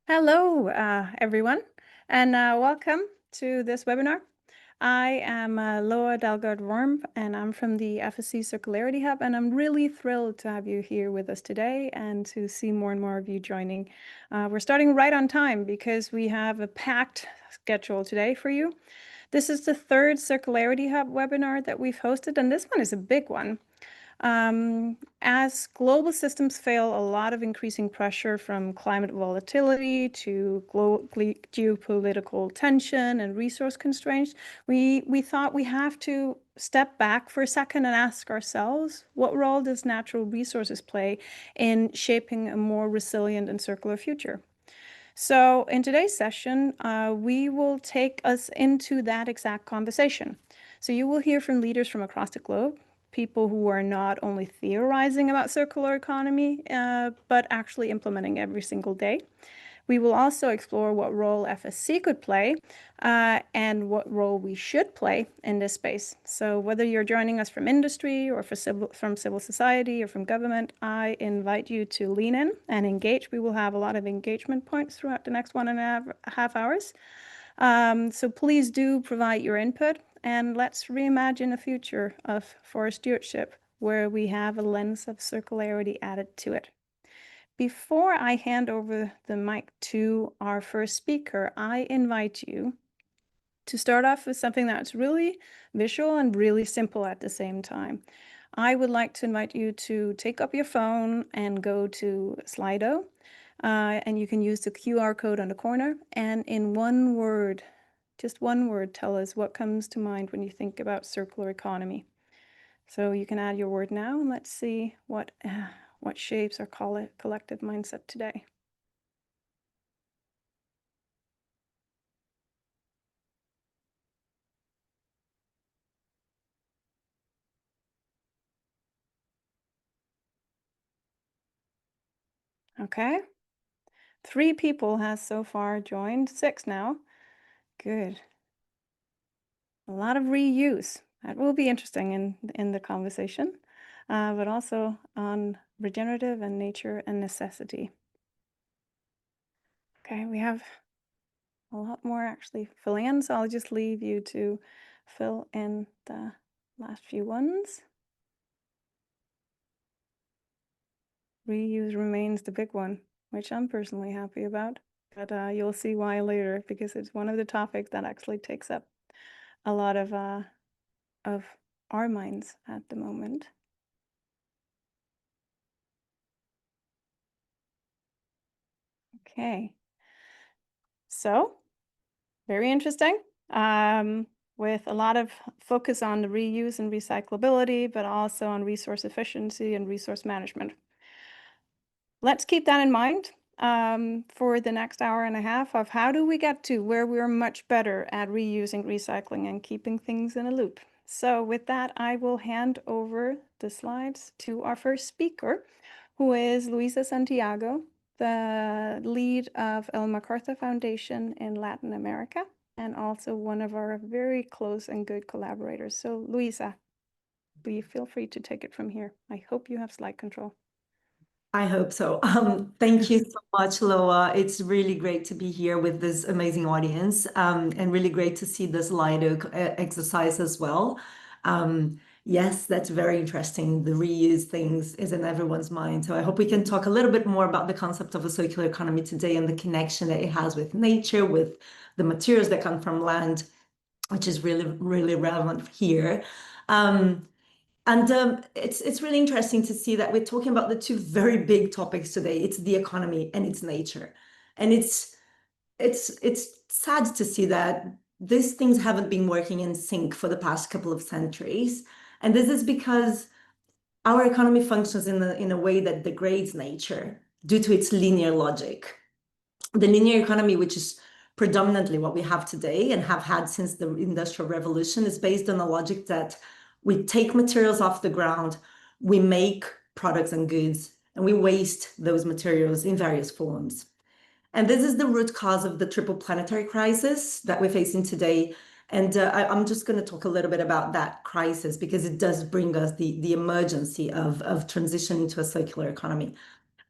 Hello, everyone, and welcome to this webinar. I am Loa Dalgard-Worm, and I'm from the FSC Circularity Hub, and I'm really thrilled to have you here with us today and to see more and more of you joining. We're starting right on time because we have a packed schedule today for you. This is the third Circularity Hub webinar that we've hosted, and this one is a big one. As global systems fail, a lot of increasing pressure from climate volatility to geopolitical tension and resource constraints, we thought we have to step back for a second and ask ourselves, what role does natural resources play in shaping a more resilient and circular future? So in today's session, we will take us into that exact conversation. So you will hear from leaders from across the globe, people who are not only theorizing about circular economy, but actually implementing every single day. We will also explore what role FSC could play and what role we should play in this space. So whether you're joining us from industry or from civil society or from government, I invite you to lean in and engage. We will have a lot of engagement points throughout the next 1.5 hours. So please do provide your input, and let's reimagine a future of forest stewardship where we have a lens of circularity added to it. Before I hand over the mic to our first speaker, I invite you to start off with something that's really visual and really simple at the same time. I would like to invite you to take up your phone and go to Slido, and you can use the QR code on the corner, and in one word, just one word, tell us what comes to mind when you think about circular economy. So you can add your word now, and let's see what shapes our collective mindset today. Okay. 3 people has so far joined, 6 now. Good. A lot of reuse. That will be interesting in the conversation, but also on regenerative and nature and necessity. Okay, we have a lot more actually filling in, so I'll just leave you to fill in the last few ones. Reuse remains the big one, which I'm personally happy about, but you'll see why later, because it's one of the topics that actually takes up a lot of our minds at the moment. Okay, so very interesting, with a lot of focus on the reuse and recyclability, but also on resource efficiency and resource management. Let's keep that in mind for the next hour and a half of how do we get to where we're much better at reusing, recycling, and keeping things in a loop. So with that, I will hand over the slides to our first speaker, who is Luisa Santiago, the lead of Ellen MacArthur Foundation in Latin America, and also one of our very close and good collaborators. So Luisa, please feel free to take it from here. I hope you have slide control. I hope so. Thank you so much, Loa. It's really great to be here with this amazing audience, and really great to see this Lido exercise as well. Yes, that's very interesting. The reuse things is in everyone's mind. So I hope we can talk a little bit more about the concept of a circular economy today and the connection that it has with nature, with the materials that come from land, which is really, really relevant here. And it's really interesting to see that we're talking about the two very big topics today. It's the economy and it's nature. And it's sad to see that these things haven't been working in sync for the past couple of centuries. And this is because our economy functions in a way that degrades nature due to its linear logic. The linear economy, which is predominantly what we have today and have had since the Industrial Revolution, is based on a logic that we take materials off the ground, we make products and goods, and we waste those materials in various forms. And this is the root cause of the triple planetary crisis that we're facing today. And I'm just going to talk a little bit about that crisis because it does bring us the emergency of transitioning to a circular economy.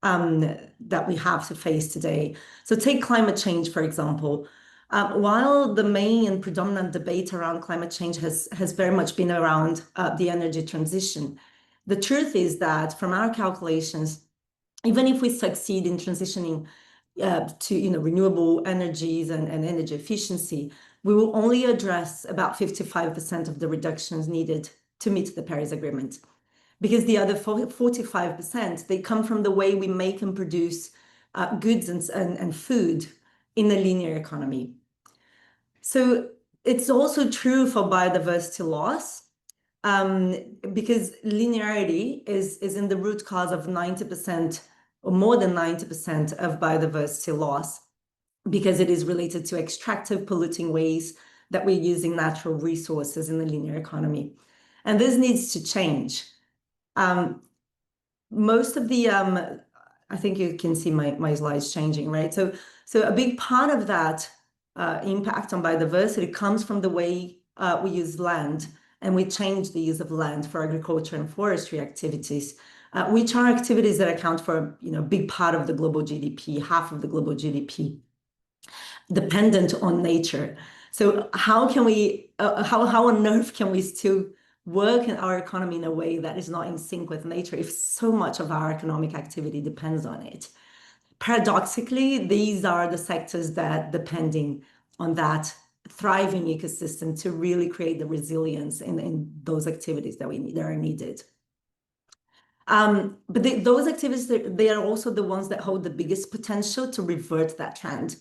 that we have to face today. So take climate change, for example. While the main and predominant debate around climate change has very much been around the energy transition, the truth is that from our calculations, even if we succeed in transitioning to renewable energies and energy efficiency, we will only address about 55% of the reductions needed to meet the Paris Agreement. Because the other 45%, they come from the way we make and produce goods and food in a linear economy. So it's also true for biodiversity loss, because linearity is in the root cause of 90% or more than 90% of biodiversity loss, because it is related to extractive polluting ways that we're using natural resources in the linear economy. And this needs to change. Most of the, I think you can see my slides changing, right? So a big part of that impact on biodiversity comes from the way we use land, and we change the use of land for agriculture and forestry activities, which are activities that account for a big part of the global GDP, half of the global GDP, dependent on nature. So how can we, how on earth can we still work in our economy in a way that is not in sync with nature if so much of our economic activity depends on it? Paradoxically, these are the sectors that, depending on that thriving ecosystem, to really create the resilience in those activities that are needed. But those activities, they are also the ones that hold the biggest potential to revert that trend,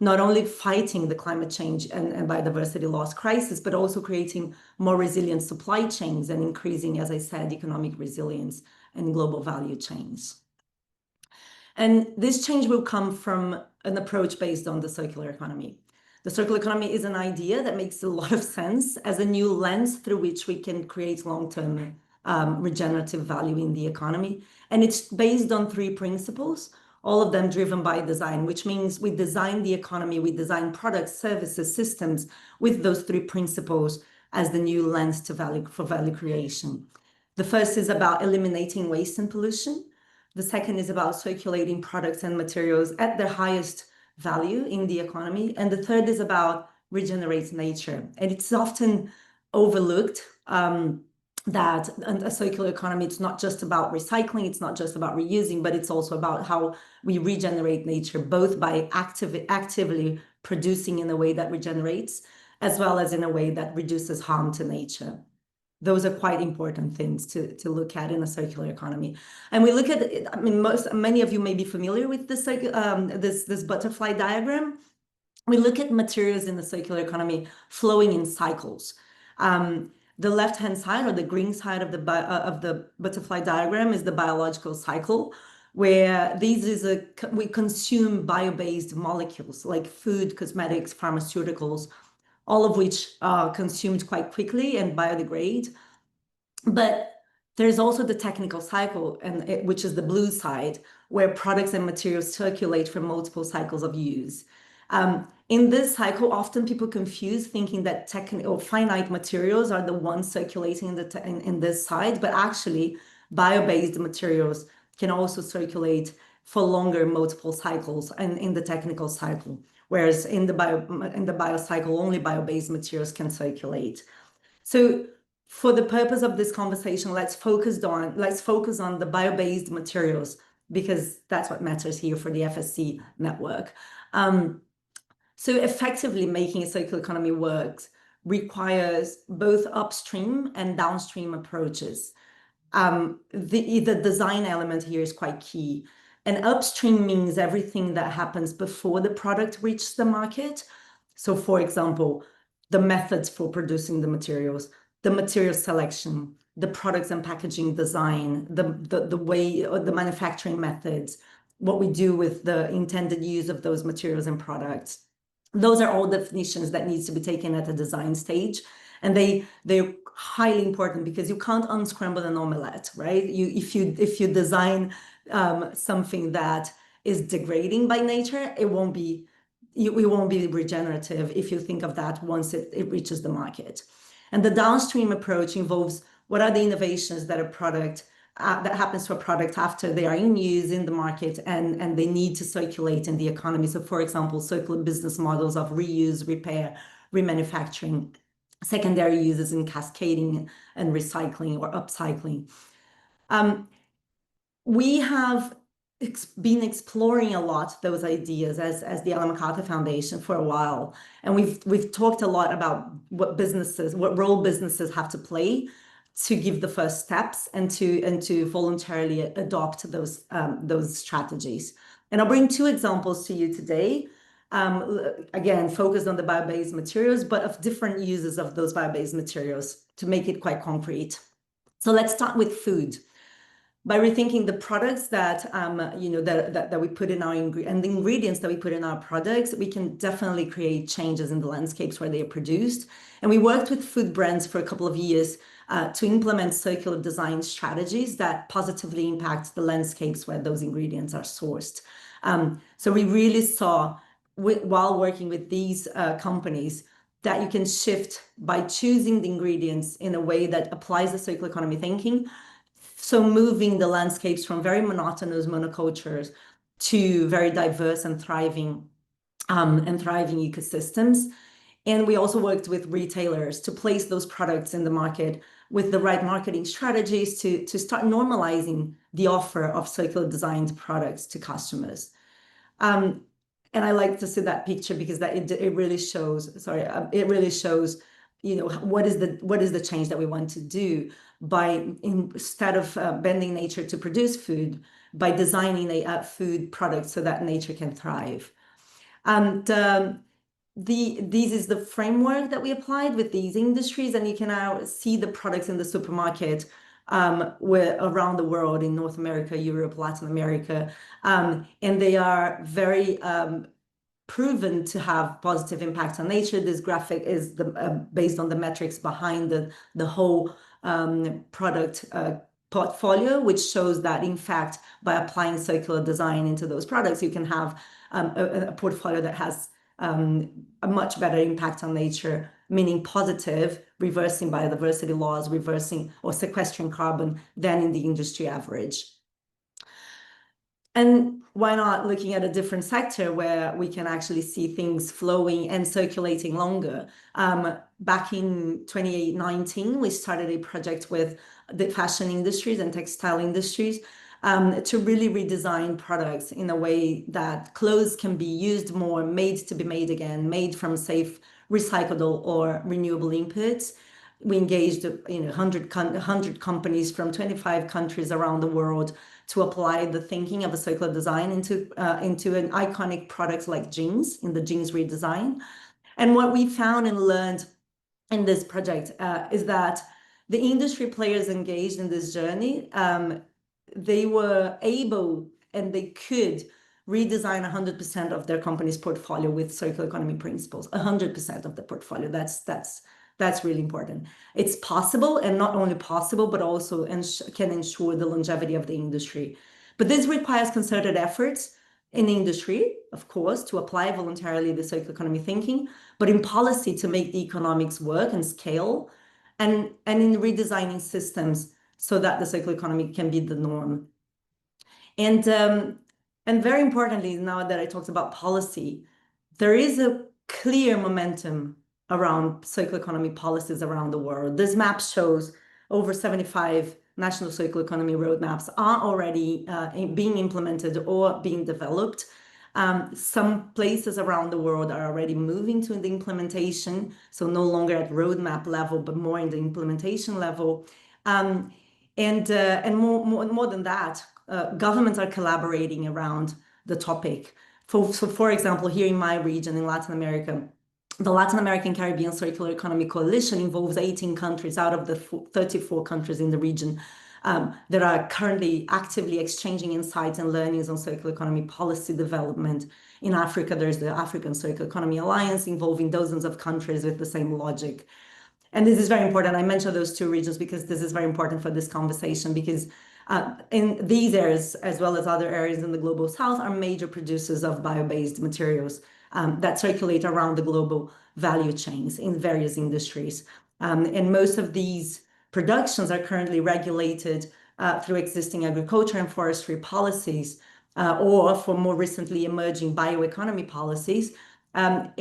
not only fighting the climate change and biodiversity loss crisis, but also creating more resilient supply chains and increasing, as I said, economic resilience and global value chains. And this change will come from an approach based on the circular economy. The circular economy is an idea that makes a lot of sense as a new lens through which we can create long-term regenerative value in the economy. And it's based on 3 principles, all of them driven by design, which means we design the economy, we design products, services, systems with those 3 principles as the new lens to for value creation. The first is about eliminating waste and pollution. The second is about circulating products and materials at their highest value in the economy. And the third is about regenerate nature. And it's often overlooked that a circular economy, it's not just about recycling, it's not just about reusing, but it's also about how we regenerate nature, both by actively producing in a way that regenerates, as well as in a way that reduces harm to nature. Those are quite important things to look at in a circular economy. And we look at, I mean, many of you may be familiar with this butterfly diagram. We look at materials in the circular economy flowing in cycles. The left-hand side, or the green side of the butterfly diagram, is the biological cycle, where we consume bio-based molecules like food, cosmetics, pharmaceuticals, all of which are consumed quite quickly and biodegrade. But there's also the technical cycle, which is the blue side, where products and materials circulate for multiple cycles of use. In this cycle, often people confuse thinking that finite materials are the ones circulating in this side, but actually bio-based materials can also circulate for longer multiple cycles and in the technical cycle, whereas in the bio cycle, only bio-based materials can circulate. So for the purpose of this conversation, let's focus on the bio-based materials, because that's what matters here for the FSC network. So effectively making a circular economy works requires both upstream and downstream approaches. The design element here is quite key. And upstream means everything that happens before the product reaches the market. So for example, the methods for producing the materials, the material selection, the products and packaging design, the way, or the manufacturing methods, what we do with the intended use of those materials and products. Those are all definitions that needs to be taken at the design stage. And they're highly important, because you can't unscramble an omelette, right? If you design something that is degrading by nature, it won't be regenerative if you think of that once it reaches the market. And the downstream approach involves what are the innovations that a product that happens to a product after they are in use in the market and they need to circulate in the economy. So for example, circular business models of reuse, repair, remanufacturing, secondary uses in cascading and recycling or upcycling. We have been exploring a lot those ideas as the Ellen MacArthur Foundation for a while, and we've talked a lot about what role businesses have to play to give the first steps and to voluntarily adopt those strategies. And I'll bring two examples to you today. Again, focused on the bio-based materials, but of different uses of those bio-based materials to make it quite concrete. So let's start with food. By rethinking the products that that we put in our and the ingredients that we put in our products, we can definitely create changes in the landscapes where they are produced. And we worked with food brands for a couple of years to implement circular design strategies that positively impact the landscapes where those ingredients are sourced. So we really saw, while working with these companies, that you can shift by choosing the ingredients in a way that applies the circular economy thinking. So moving the landscapes from very monotonous monocultures to very diverse and thriving ecosystems. And we also worked with retailers to place those products in the market with the right marketing strategies to start normalizing the offer of circular designed products to customers. And I like to see that picture because it really shows, what is the change that we want to do by, instead of bending nature to produce food, by designing a food product so that nature can thrive. And this is the framework that we applied with these industries, and you can now see the products in the supermarket around the world, in North America, Europe, Latin America, and they are very proven to have positive impact on nature. This graphic is based on the metrics behind the whole product portfolio, which shows that, in fact, by applying circular design into those products, you can have a portfolio that has a much better impact on nature, meaning positive, reversing biodiversity laws, reversing or sequestering carbon than in the industry average. And why not looking at a different sector where we can actually see things flowing and circulating longer? Back in 2019, we started a project with the fashion industries and textile industries to really redesign products in a way that clothes can be used more, made to be made again, made from safe, recyclable or renewable inputs. We engaged 100 companies from 25 countries around the world to apply the thinking of a circular design into an iconic product like jeans, in the jeans redesign. And what we found and learned in this project is that the industry players engaged in this journey, they were able and they could redesign 100% of their company's portfolio with circular economy principles, 100% of the portfolio. That's really important. It's possible, and not only possible, but also can ensure the longevity of the industry. But this requires concerted efforts in industry, of course, to apply voluntarily the circular economy thinking, but in policy to make the economics work and scale, and in redesigning systems so that the circular economy can be the norm. And very importantly, now that I talked about policy, there is a clear momentum around circular economy policies around the world. This map shows over 75 national circular economy roadmaps are already being implemented or being developed. Some places around the world are already moving to the implementation, so no longer at roadmap level, but more in the implementation level. And more than that, governments are collaborating around the topic. So for example, here in my region, in Latin America, the Latin American Caribbean Circular Economy Coalition involves 18 countries out of the 34 countries in the region that are currently actively exchanging insights and learnings on circular economy policy development. In Africa, there's the African Circular Economy Alliance involving dozens of countries with the same logic. And this is very important. I mentioned those two regions because this is very important for this conversation, because in these areas, as well as other areas in the global south, are major producers of bio-based materials that circulate around the global value chains in various industries. And most of these productions are currently regulated through existing agriculture and forestry policies, or for more recently emerging bioeconomy policies. And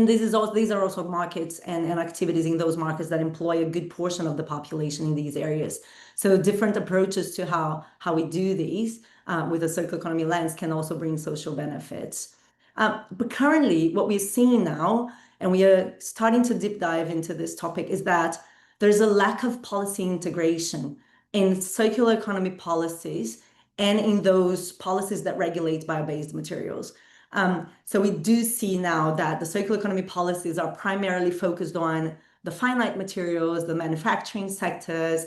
these are also markets and activities in those markets that employ a good portion of the population in these areas. So different approaches to how we do these with a circular economy lens can also bring social benefits. But currently, what we're seeing now, and we are starting to deep dive into this topic, is that there's a lack of policy integration in circular economy policies and in those policies that regulate bio-based materials. So we do see now that the circular economy policies are primarily focused on the finite materials, the manufacturing sectors,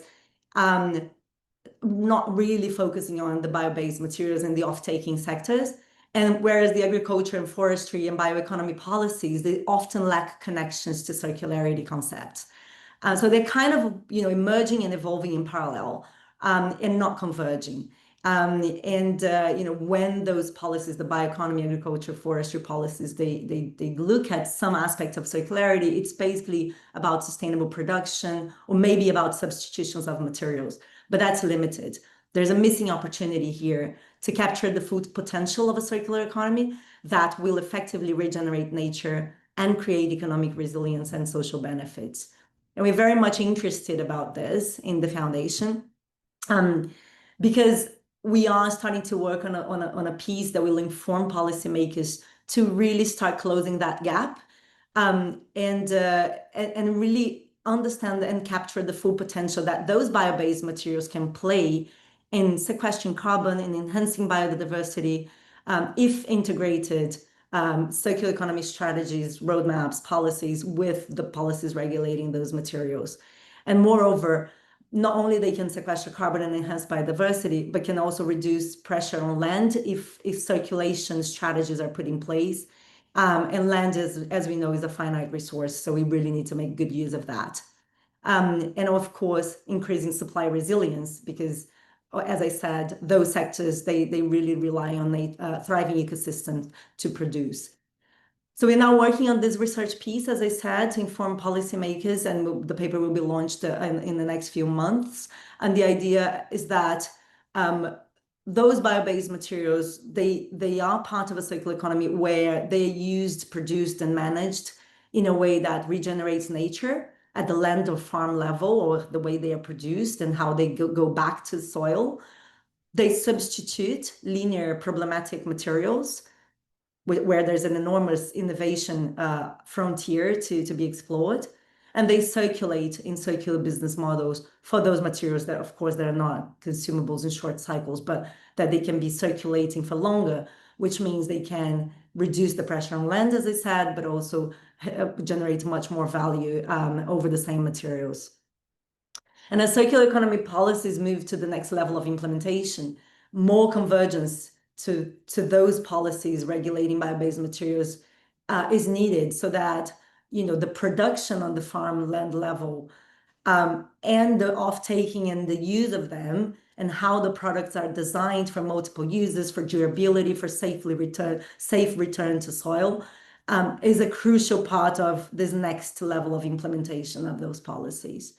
not really focusing on the bio-based materials and the off-taking sectors. And whereas the agriculture and forestry and bioeconomy policies, they often lack connections to circularity concepts. So they're kind of, emerging and evolving in parallel, and not converging. When those policies, the bioeconomy, agriculture, forestry policies, they look at some aspect of circularity, it's basically about sustainable production or maybe about substitutions of materials, but that's limited. There's a missing opportunity here to capture the full potential of a circular economy that will effectively regenerate nature and create economic resilience and social benefits. And we're very much interested about this in the foundation, because we are starting to work on a piece that will inform policymakers to really start closing that gap, and really understand and capture the full potential that those bio-based materials can play in sequestering carbon and enhancing biodiversity, if integrated circular economy strategies, roadmaps, policies with the policies regulating those materials. And moreover, not only they can sequester carbon and enhance biodiversity, but can also reduce pressure on land if circulation strategies are put in place. And land, as we know, is a finite resource, so we really need to make good use of that. And of course, increasing supply resilience, because as I said, those sectors, they really rely on thriving ecosystems to produce. So we're now working on this research piece, as I said, to inform policymakers, and the paper will be launched in the next few months. And the idea is that those bio-based materials, they are part of a circular economy where they're used, produced, and managed in a way that regenerates nature at the land or farm level, or the way they are produced and how they go back to the soil. They substitute linear problematic materials where there's an enormous innovation frontier to be explored. And they circulate in circular business models for those materials that, of course, that are not consumables in short cycles, but that they can be circulating for longer, which means they can reduce the pressure on land, as I said, but also generate much more value over the same materials. And as circular economy policies move to the next level of implementation, more convergence to those policies regulating bio-based materials is needed, so that the production on the farmland level and the off-taking and the use of them, and how the products are designed for multiple uses, for durability, for safe return to soil, is a crucial part of this next level of implementation of those policies.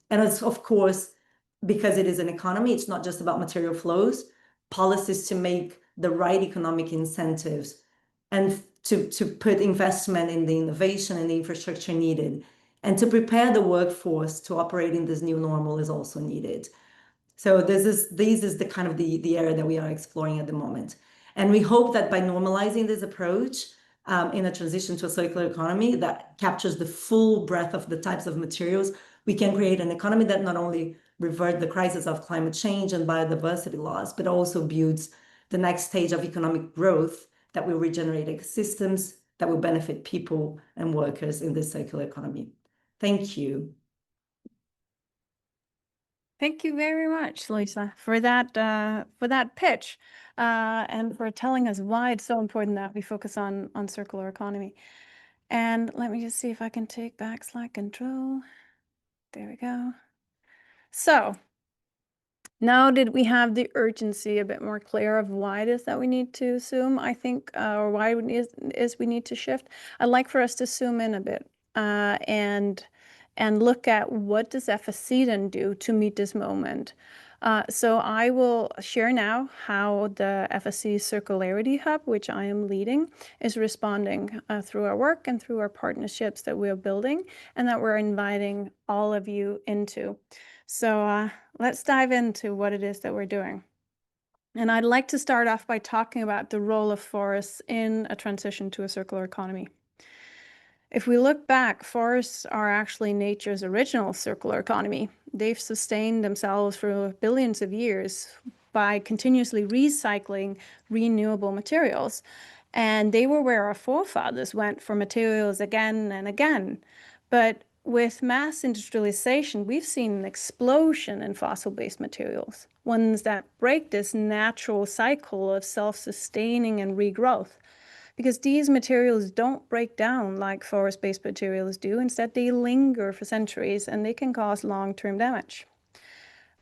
And it's, of course, because it is an economy, it's not just about material flows, policies to make the right economic incentives and to put investment in the innovation and the infrastructure needed, and to prepare the workforce to operate in this new normal is also needed. So this is the kind of the area that we are exploring at the moment. And we hope that by normalizing this approach in a transition to a circular economy that captures the full breadth of the types of materials, we can create an economy that not only revert the crisis of climate change and biodiversity loss, but also builds the next stage of economic growth that will regenerate ecosystems, that will benefit people and workers in this circular economy. Thank you. Thank you very much, Lisa, for that pitch, and for telling us why it's so important that we focus on circular economy. And let me just see if I can take back slide control. There we go. So now that we have the urgency a bit more clear of why it is that we need to zoom, I think, or why it is we need to shift, I'd like for us to zoom in a bit and and look at what does FSC then do to meet this moment. So I will share now how the FSC Circularity Hub, which I am leading, is responding through our work and through our partnerships that we're building and that we're inviting all of you into. So let's dive into what it is that we're doing. And I'd like to start off by talking about the role of forests in a transition to a circular economy. If we look back, forests are actually nature's original circular economy. They've sustained themselves for billions of years by continuously recycling renewable materials. And they were where our forefathers went for materials again and again. But with mass industrialization, we've seen an explosion in fossil-based materials, ones that break this natural cycle of self-sustaining and regrowth. Because these materials don't break down like forest-based materials do. Instead, they linger for centuries and they can cause long-term damage.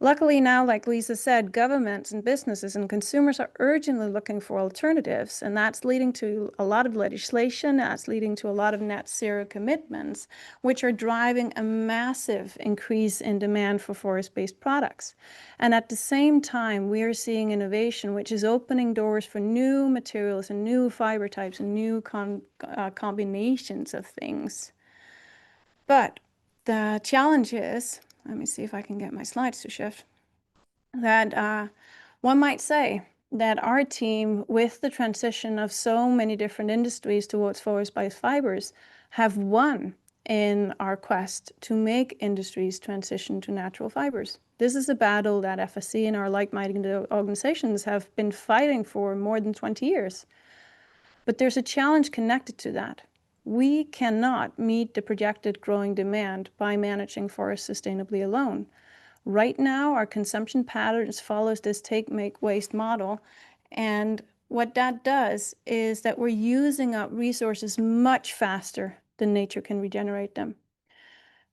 Luckily now, like Lisa said, governments and businesses and consumers are urgently looking for alternatives, and that's leading to a lot of legislation, that's leading to a lot of net zero commitments, which are driving a massive increase in demand for forest-based products. And at the same time, we are seeing innovation, which is opening doors for new materials and new fiber types and new combinations of things. But the challenge is, let me see if I can get my slides to shift, that one might say that our team, with the transition of so many different industries towards forest-based fibers, have won in our quest to make industries transition to natural fibers. This is a battle that FSC and our like-minded organizations have been fighting for more than 20 years. But there's a challenge connected to that. We cannot meet the projected growing demand by managing forests sustainably alone. Right now, our consumption patterns follows this take, make, waste model. And what that does is that we're using up resources much faster than nature can regenerate them.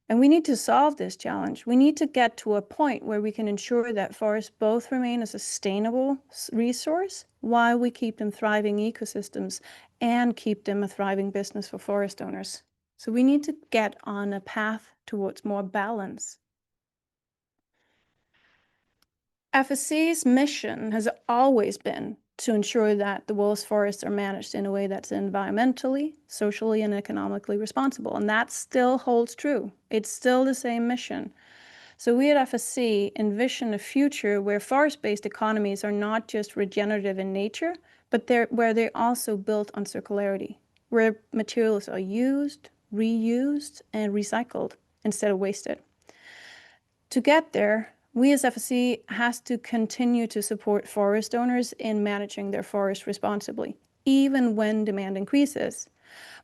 And we need to solve this challenge. We need to get to a point where we can ensure that forests both remain a sustainable resource while we keep them thriving ecosystems and keep them a thriving business for forest owners. So we need to get on a path towards more balance. FSC's mission has always been to ensure that the world's forests are managed in a way that's environmentally, socially, and economically responsible. And that still holds true. It's still the same mission. So we at FSC envision a future where forest-based economies are not just regenerative in nature, but where they're also built on circularity, where materials are used, reused, and recycled instead of wasted. To get there, we as FSC has to continue to support forest owners in managing their forests responsibly, even when demand increases.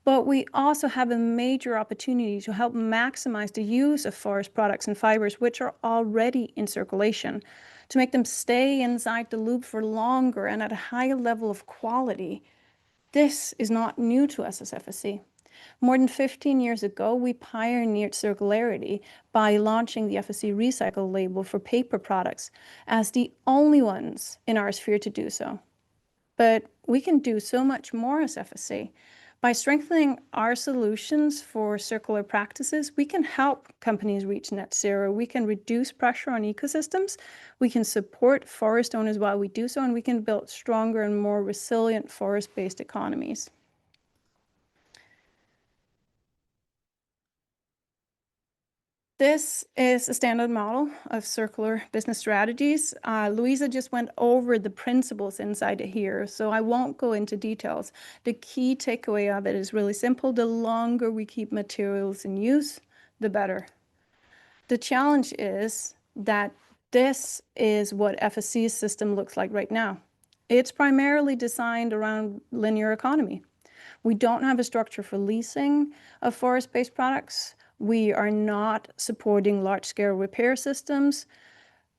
But we also have a major opportunity to help maximize the use of forest products and fibers, which are already in circulation, to make them stay inside the loop for longer and at a higher level of quality. This is not new to us as FSC. More than 15 years ago, we pioneered circularity by launching the FSC Recycle label for paper products as the only ones in our sphere to do so. But we can do so much more as FSC. By strengthening our solutions for circular practices, we can help companies reach net zero. We can reduce pressure on ecosystems. We can support forest owners while we do so, and we can build stronger and more resilient forest-based economies. This is a standard model of circular business strategies. Louisa just went over the principles inside here, so I won't go into details. The key takeaway of it is really simple. The longer we keep materials in use, the better. The challenge is that this is what FSC's system looks like right now. It's primarily designed around linear economy. We don't have a structure for leasing of forest-based products. We are not supporting large-scale repair systems.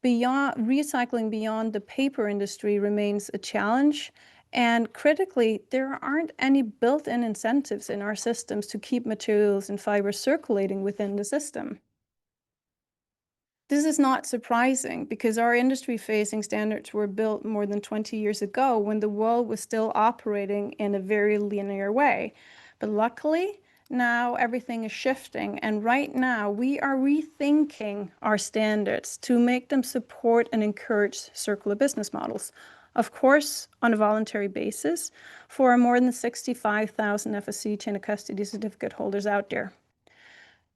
Recycling beyond the paper industry remains a challenge. And critically, there aren't any built-in incentives in our systems to keep materials and fibers circulating within the system. This is not surprising because our industry-facing standards were built more than 20 years ago when the world was still operating in a very linear way. But luckily, now everything is shifting. And right now we are rethinking our standards to make them support and encourage circular business models. Of course, on a voluntary basis for more than 65,000 FSC chain of custody certificate holders out there.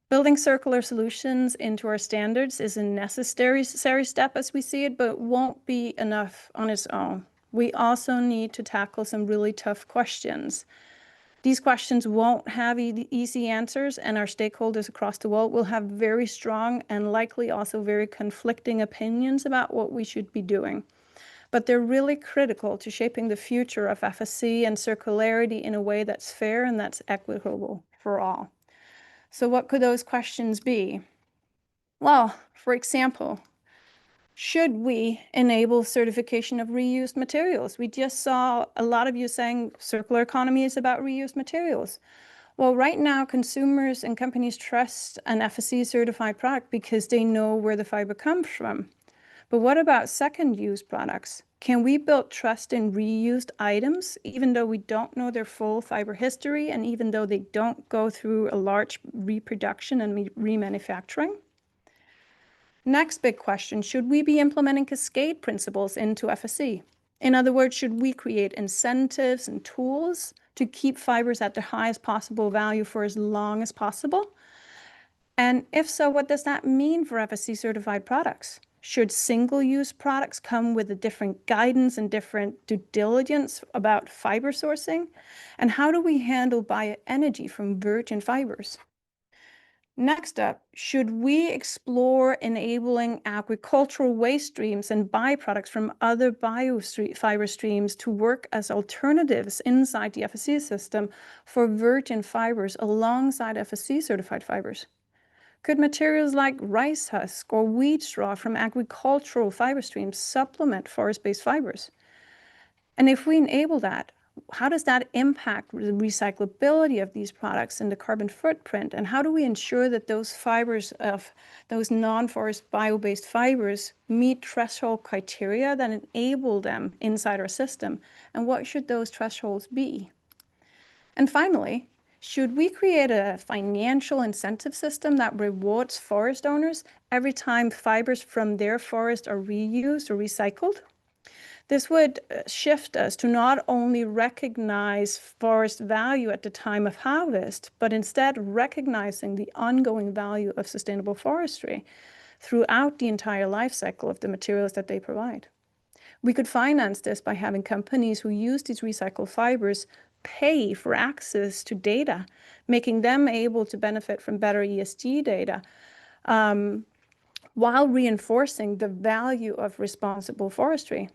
Building circular solutions into our standards is a necessary step as we see it, but it won't be enough on its own. We also need to tackle some really tough questions. These questions won't have easy answers, and our stakeholders across the world will have very strong and likely also very conflicting opinions about what we should be doing. But they're really critical to shaping the future of FSC and circularity in a way that's fair and that's equitable for all. So what could those questions be? Well, for example, should we enable certification of reused materials? We just saw a lot of you saying circular economy is about reused materials. Well, right now, consumers and companies trust an FSC certified product because they know where the fiber comes from. But what about second use products? Can we build trust in reused items, even though we don't know their full fiber history and even though they don't go through a large reproduction and remanufacturing? Next big question, should we be implementing cascade principles into FSC? In other words, should we create incentives and tools to keep fibers at their highest possible value for as long as possible? And if so, what does that mean for FSC certified products? Should single-use products come with a different guidance and different due diligence about fiber sourcing? And how do we handle bioenergy from virgin fibers? Next up, should we explore enabling agricultural waste streams and byproducts from other fiber streams to work as alternatives inside the FSC system for virgin fibers alongside FSC certified fibers? Could materials like rice husk or wheat straw from agricultural fiber streams supplement forest-based fibers? And if we enable that, how does that impact the recyclability of these products and the carbon footprint? And how do we ensure that those fibers of those non-forest bio-based fibers meet threshold criteria that enable them inside our system? And what should those thresholds be? And finally, should we create a financial incentive system that rewards forest owners every time fibers from their forest are reused or recycled? This would shift us to not only recognize forest value at the time of harvest, but instead recognizing the ongoing value of sustainable forestry throughout the entire life cycle of the materials that they provide. We could finance this by having companies who use these recycled fibers pay for access to data, making them able to benefit from better ESG data, while reinforcing the value of responsible forestry.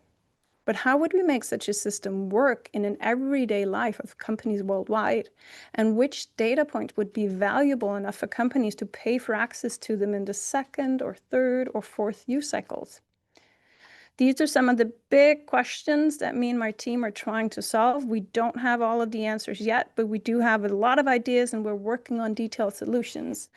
But how would we make such a system work in an everyday life of companies worldwide? And which data point would be valuable enough for companies to pay for access to them in the second or third or fourth use cycles? These are some of the big questions that me and my team are trying to solve. We don't have all of the answers yet, but we do have a lot of ideas and we're working on detailed solutions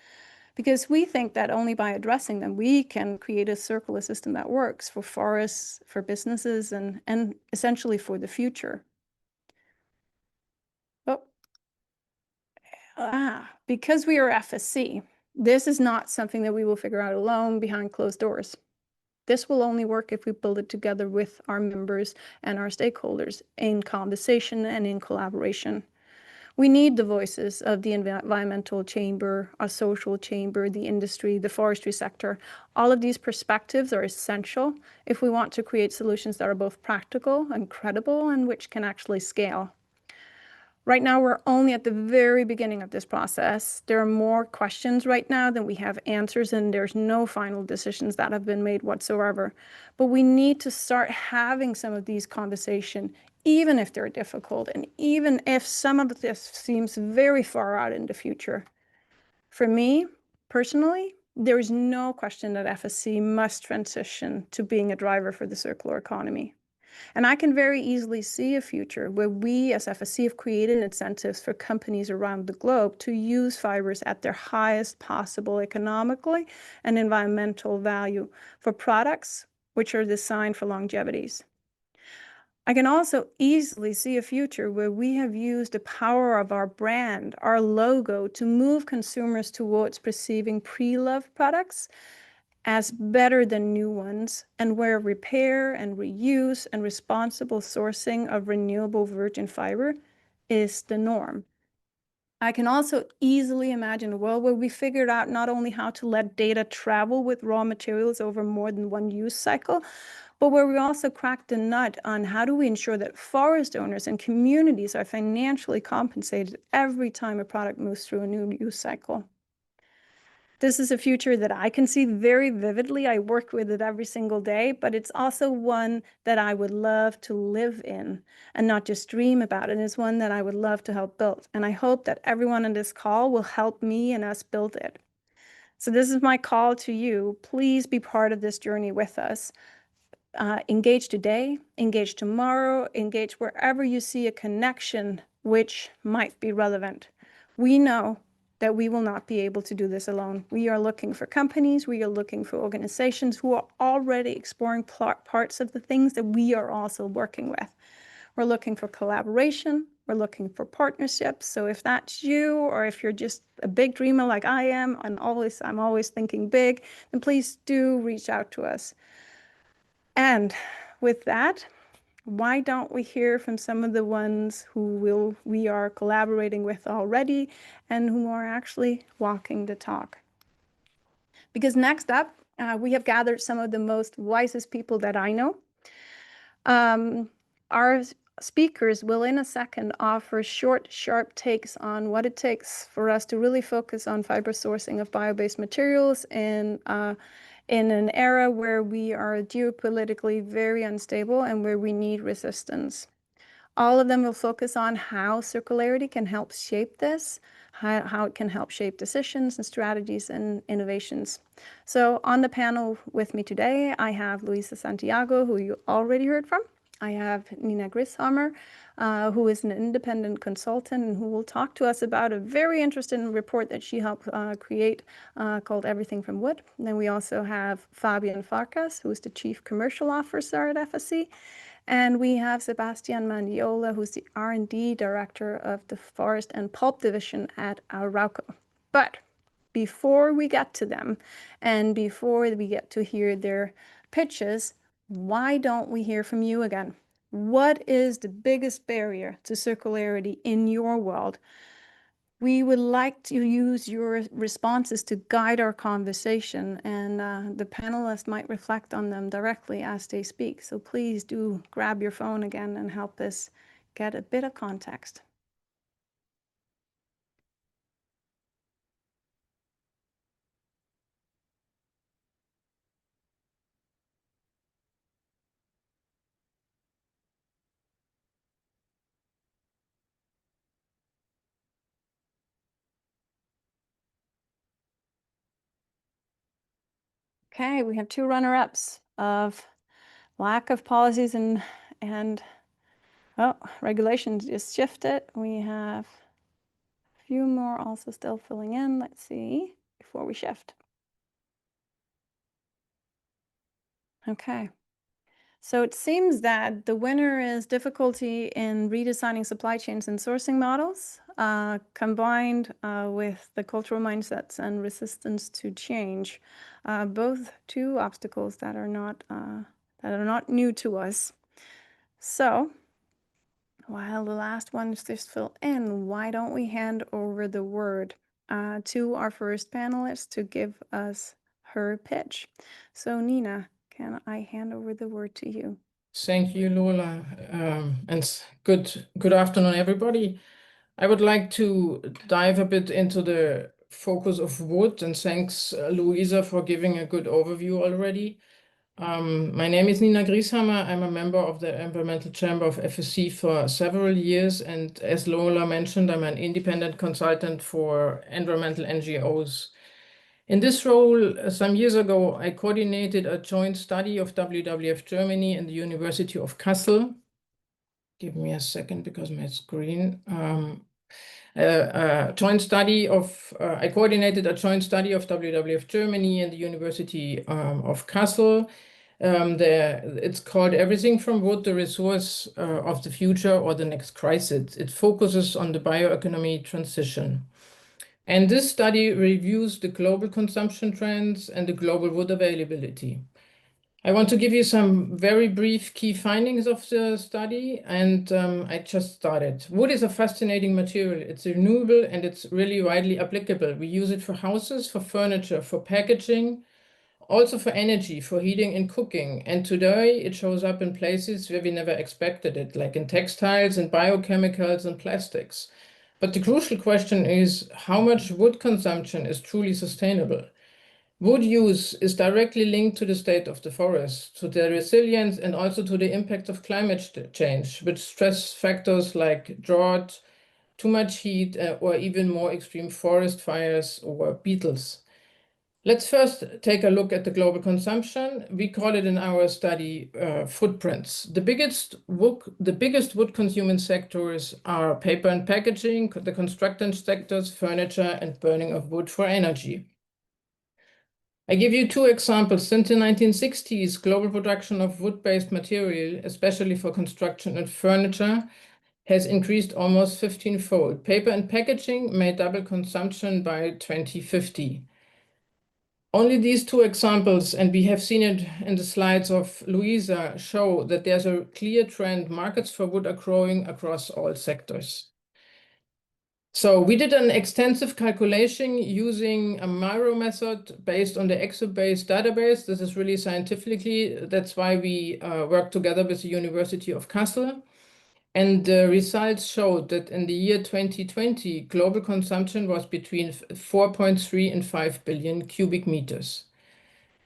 because we think that only by addressing them, we can create a circular system that works for forests, for businesses, and essentially for the future. Because we are FSC, this is not something that we will figure out alone behind closed doors. This will only work if we build it together with our members and our stakeholders in conversation and in collaboration. We need the voices of the environmental chamber, our social chamber, the industry, the forestry sector. All of these perspectives are essential if we want to create solutions that are both practical and credible and which can actually scale. Right now, we're only at the very beginning of this process. There are more questions right now than we have answers, and there's no final decisions that have been made whatsoever. But we need to start having some of these conversations, even if they're difficult, and even if some of this seems very far out in the future. For me, personally, there is no question that FSC must transition to being a driver for the circular economy. And I can very easily see a future where we as FSC have created incentives for companies around the globe to use fibers at their highest possible economically and environmental value for products which are designed for longevities. I can also easily see a future where we have used the power of our brand, our logo, to move consumers towards perceiving pre-loved products as better than new ones, and where repair and reuse and responsible sourcing of renewable virgin fiber is the norm. I can also easily imagine a world where we figured out not only how to let data travel with raw materials over more than one use cycle, but where we also cracked the nut on how do we ensure that forest owners and communities are financially compensated every time a product moves through a new use cycle. This is a future that I can see very vividly. I work with it every single day, but it's also one that I would love to live in and not just dream about. And it's one that I would love to help build. And I hope that everyone on this call will help me and us build it. So this is my call to you. Please be part of this journey with us. Engage today, engage tomorrow, engage wherever you see a connection which might be relevant. We know that we will not be able to do this alone. We are looking for companies, we are looking for organizations who are already exploring parts of the things that we are also working with. We're looking for collaboration, we're looking for partnerships. So if that's you, or if you're just a big dreamer like I am, and I'm always thinking big, then please do reach out to us. And with that, why don't we hear from some of the ones who we are collaborating with already and who are actually walking the talk? Because next up, we have gathered some of the most wisest people that I know. Our speakers will in a second offer short, sharp takes on what it takes for us to really focus on fiber sourcing of bio-based materials in an era where we are geopolitically very unstable and where we need resistance. All of them will focus on how circularity can help shape this, how it can help shape decisions and strategies and innovations. So on the panel with me today, I have Luisa Santiago, who you already heard from. I have Nina Grishammer, who is an independent consultant and who will talk to us about a very interesting report that she helped create called Everything from Wood. And then we also have Fabian Farkas, who is the Chief Commercial Officer at FSC. And we have Sebastian Mandiola, who's the R&D Director of the Forest and Pulp Division at Arauco. But before we get to them, and before we get to hear their pitches, why don't we hear from you again? What is the biggest barrier to circularity in your world? We would like to use your responses to guide our conversation, and the panelists might reflect on them directly as they speak. So please do grab your phone again and help us get a bit of context. Okay, we have two runner-ups of lack of policies and oh, regulations just shifted. We have a few more also still filling in. Let's see before we shift. Okay. So it seems that the winner is difficulty in redesigning supply chains and sourcing models, combined with the cultural mindsets and resistance to change, both two obstacles that are not new to us. So while the last ones just fill in, why don't we hand over the word to our first panelist to give us her pitch? So Nina, can I hand over the word to you? Thank you, Lola, and good afternoon, everybody. I would like to dive a bit into the focus of wood, and thanks, Luisa, for giving a good overview already. My name is Nina Grieshammer. I'm a member of the Environmental Chamber of FSC for several years, and as Lola mentioned, I'm an independent consultant for environmental NGOs. In this role, some years ago, I coordinated a joint study of WWF Germany and the University of Kassel. Give me a second because my screen. I coordinated a joint study of WWF Germany and the University of Kassel It's called Everything from Wood, the Resource of the Future or the Next Crisis. It focuses on the bioeconomy transition. And this study reviews the global consumption trends and the global wood availability. I want to give you some very brief key findings of the study, and I just started. Wood is a fascinating material. It's renewable and it's really widely applicable. We use it for houses, for furniture, for packaging, also for energy, for heating and cooking. And today it shows up in places where we never expected it, like in textiles and biochemicals and plastics. But the crucial question is how much wood consumption is truly sustainable? Wood use is directly linked to the state of the forest, to their resilience, and also to the impact of climate change, with stress factors like drought, too much heat, or even more extreme forest fires or beetles. Let's first take a look at the global consumption. We call it in our study footprints. The biggest wood consuming sectors are paper and packaging, the construction sectors, furniture, and burning of wood for energy. I give you two examples. Since the 1960s, global production of wood-based material, especially for construction and furniture, has increased almost 15-fold. Paper and packaging may double consumption by 2050. Only these two examples, and we have seen it in the slides of Louisa, show that there's a clear trend. Markets for wood are growing across all sectors. So we did an extensive calculation using a Miro method based on the EXO-based database. This is really scientifically, that's why we work together with the University of Kassel. And the results showed that in the year 2020, global consumption was between 4.3 and 5 billion cubic meters.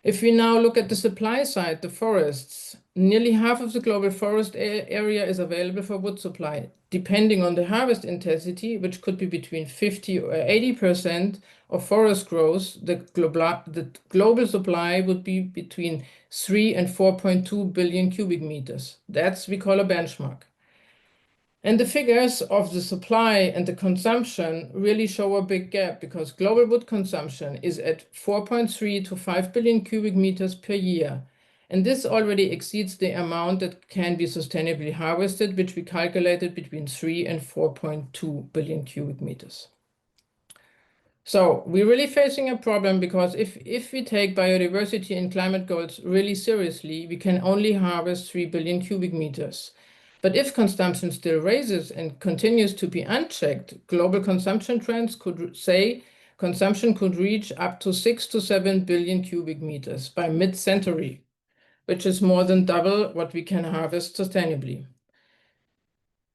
If we now look at the supply side, the forests, nearly half of the global forest area is available for wood supply. Depending on the harvest intensity, which could be between 50 or 80% of forest growth, the global supply would be between 3 and 4.2 billion cubic meters. That's we call a benchmark. And the figures of the supply and the consumption really show a big gap because global wood consumption is at 4.3 to 5 billion cubic meters per year. And this already exceeds the amount that can be sustainably harvested, which we calculated between 3 and 4.2 billion cubic meters. So we're really facing a problem because if we take biodiversity and climate goals really seriously, we can only harvest 3 billion cubic meters. But if consumption still raises and continues to be unchecked, global consumption trends could say consumption could reach up to 6 to 7 billion cubic meters by mid-century, which is more than double what we can harvest sustainably.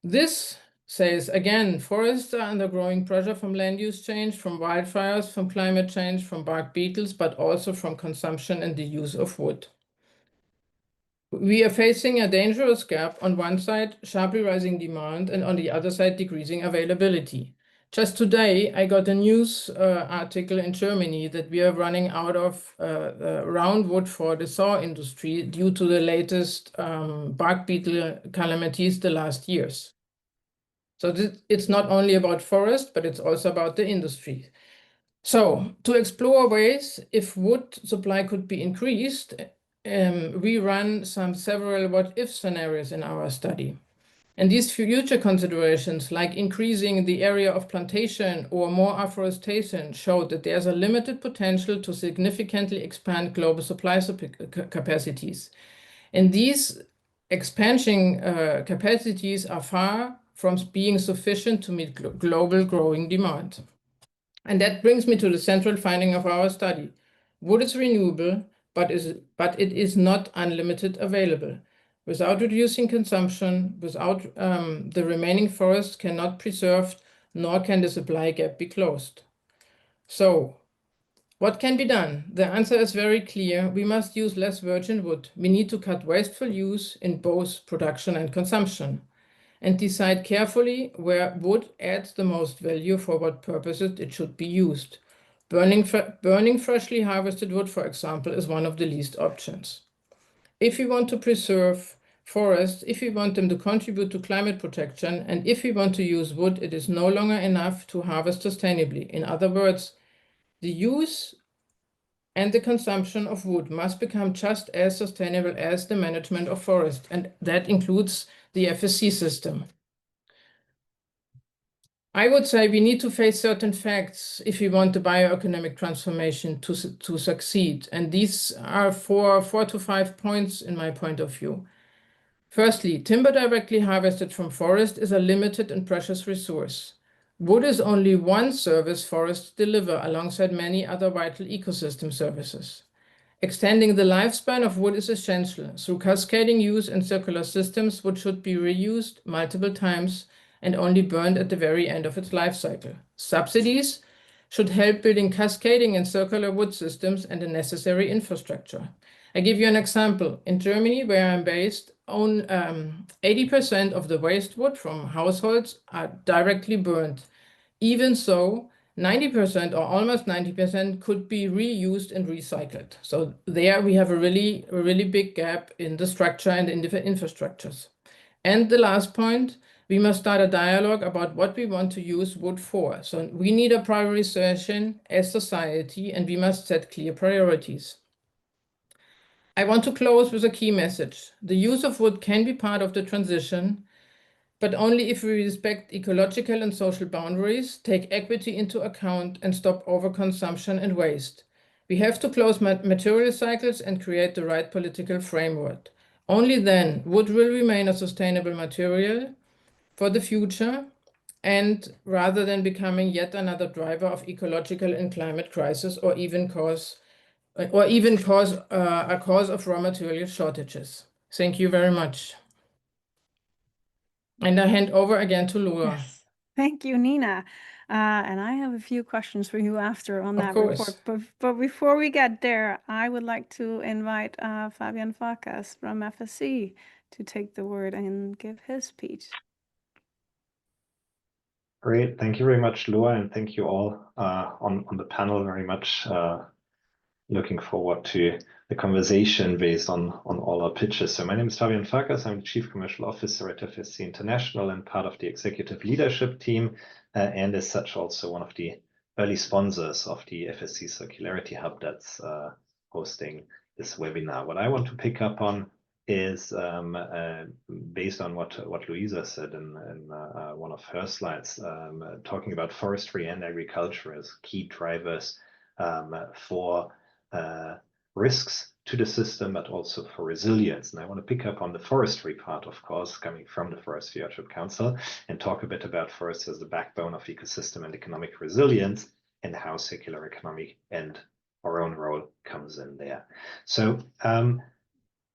This says, again, forests are under growing pressure from land use change, from wildfires, from climate change, from bark beetles, but also from consumption and the use of wood. We are facing a dangerous gap. On one side, sharply rising demand, and on the other side, decreasing availability. Just today, I got a news article in Germany that we are running out of round wood for the saw industry due to the latest bark beetle calamities the last years. So it's not only about forest, but it's also about the industry. So to explore ways if wood supply could be increased, we run several what-if scenarios in our study. And these future considerations, like increasing the area of plantation or more afforestation, showed that there's a limited potential to significantly expand global supply capacities. And these expansion capacities are far from being sufficient to meet global growing demand. And that brings me to the central finding of our study. Wood is renewable, but it is not unlimited available. Without reducing consumption, without the remaining forest cannot preserved, nor can the supply gap be closed. So, what can be done? The answer is very clear. We must use less virgin wood. We need to cut wasteful use in both production and consumption, and decide carefully where wood adds the most value for what purposes it should be used. Burning freshly harvested wood, for example, is one of the least options. If we want to preserve forests, if we want them to contribute to climate protection, and if we want to use wood, it is no longer enough to harvest sustainably. In other words, the use and the consumption of wood must become just as sustainable as the management of forest, and that includes the FSC system. I would say we need to face certain facts if we want the bioeconomic transformation to succeed, and these are four to 5 points in my point of view. Firstly, timber directly harvested from forest is a limited and precious resource. Wood is only one service forests deliver alongside many other vital ecosystem services. Extending the lifespan of wood is essential. Through cascading use and circular systems, wood should be reused multiple times and only burned at the very end of its life cycle. Subsidies should help building cascading and circular wood systems and the necessary infrastructure. I give you an example. In Germany, where I'm based, 80% of the waste wood from households are directly burned. Even so, 90% or almost 90% could be reused and recycled. So there we have a really big gap in the structure and in the infrastructures. And the last point, we must start a dialogue about what we want to use wood for. So we need a prioritization as society, and we must set clear priorities. I want to close with a key message. The use of wood can be part of the transition, but only if we respect ecological and social boundaries, take equity into account, and stop overconsumption and waste. We have to close material cycles and create the right political framework. Only then wood will remain a sustainable material for the future, and rather than becoming yet another driver of ecological and climate crisis, or even cause a cause of raw material shortages. Thank you very much. And I hand over again to Laura. Yes. Thank you, Nina. And I have a few questions for you after on that report. But before we get there, I would like to invite Fabian Farkas from FSC to take the word and give his speech. Great. Thank you very much, Laura, and thank you all on the panel very much. Looking forward to the conversation based on all our pitches. So my name is Fabian Farkas. I'm the Chief Commercial Officer at FSC International and part of the executive leadership team, and as such also one of the early sponsors of the FSC Circularity Hub that's hosting this webinar. What I want to pick up on is based on what Louisa said in one of her slides, talking about forestry and agriculture as key drivers for risks to the system, but also for resilience. And I want to pick up on the forestry part, of course, coming from the Forest Stewardship Council, and talk a bit about forests as the backbone of ecosystem and economic resilience, and how circular economy and our own role comes in there. So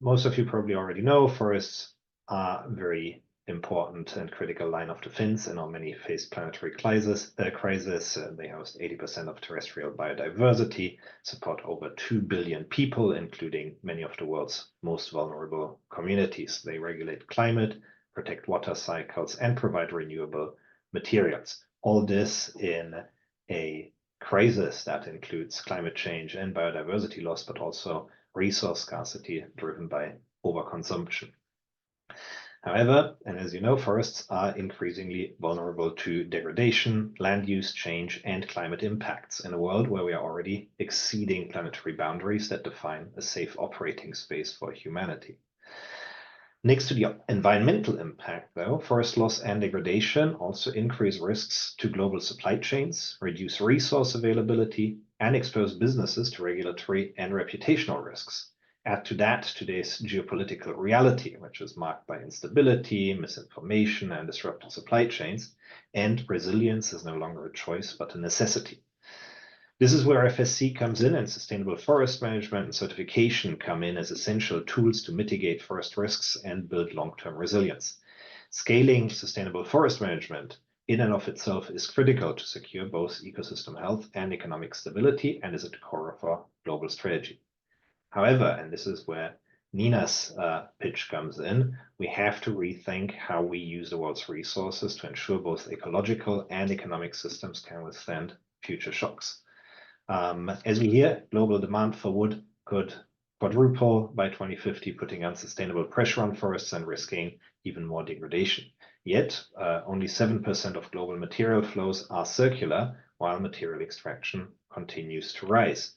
most of you probably already know forests are very important and critical line of defense in our many faced planetary crisis. They host 80% of terrestrial biodiversity, support over 2 billion people, including many of the world's most vulnerable communities. They regulate climate, protect water cycles, and provide renewable materials. All this in a crisis that includes climate change and biodiversity loss, but also resource scarcity driven by overconsumption. However, and as you know, forests are increasingly vulnerable to degradation, land use change, and climate impacts in a world where we are already exceeding planetary boundaries that define a safe operating space for humanity. Next to the environmental impact, though, forest loss and degradation also increase risks to global supply chains, reduce resource availability, and expose businesses to regulatory and reputational risks. Add to that today's geopolitical reality, which is marked by instability, misinformation, and disrupted supply chains, and resilience is no longer a choice, but a necessity. This is where FSC comes in, and sustainable forest management and certification come in as essential tools to mitigate forest risks and build long-term resilience. Scaling sustainable forest management in and of itself is critical to secure both ecosystem health and economic stability, and is at the core of our global strategy. However, and this is where Nina's pitch comes in, we have to rethink how we use the world's resources to ensure both ecological and economic systems can withstand future shocks. As we hear, global demand for wood could quadruple by 2050, putting unsustainable pressure on forests and risking even more degradation. Yet, only 7% of global material flows are circular, while material extraction continues to rise.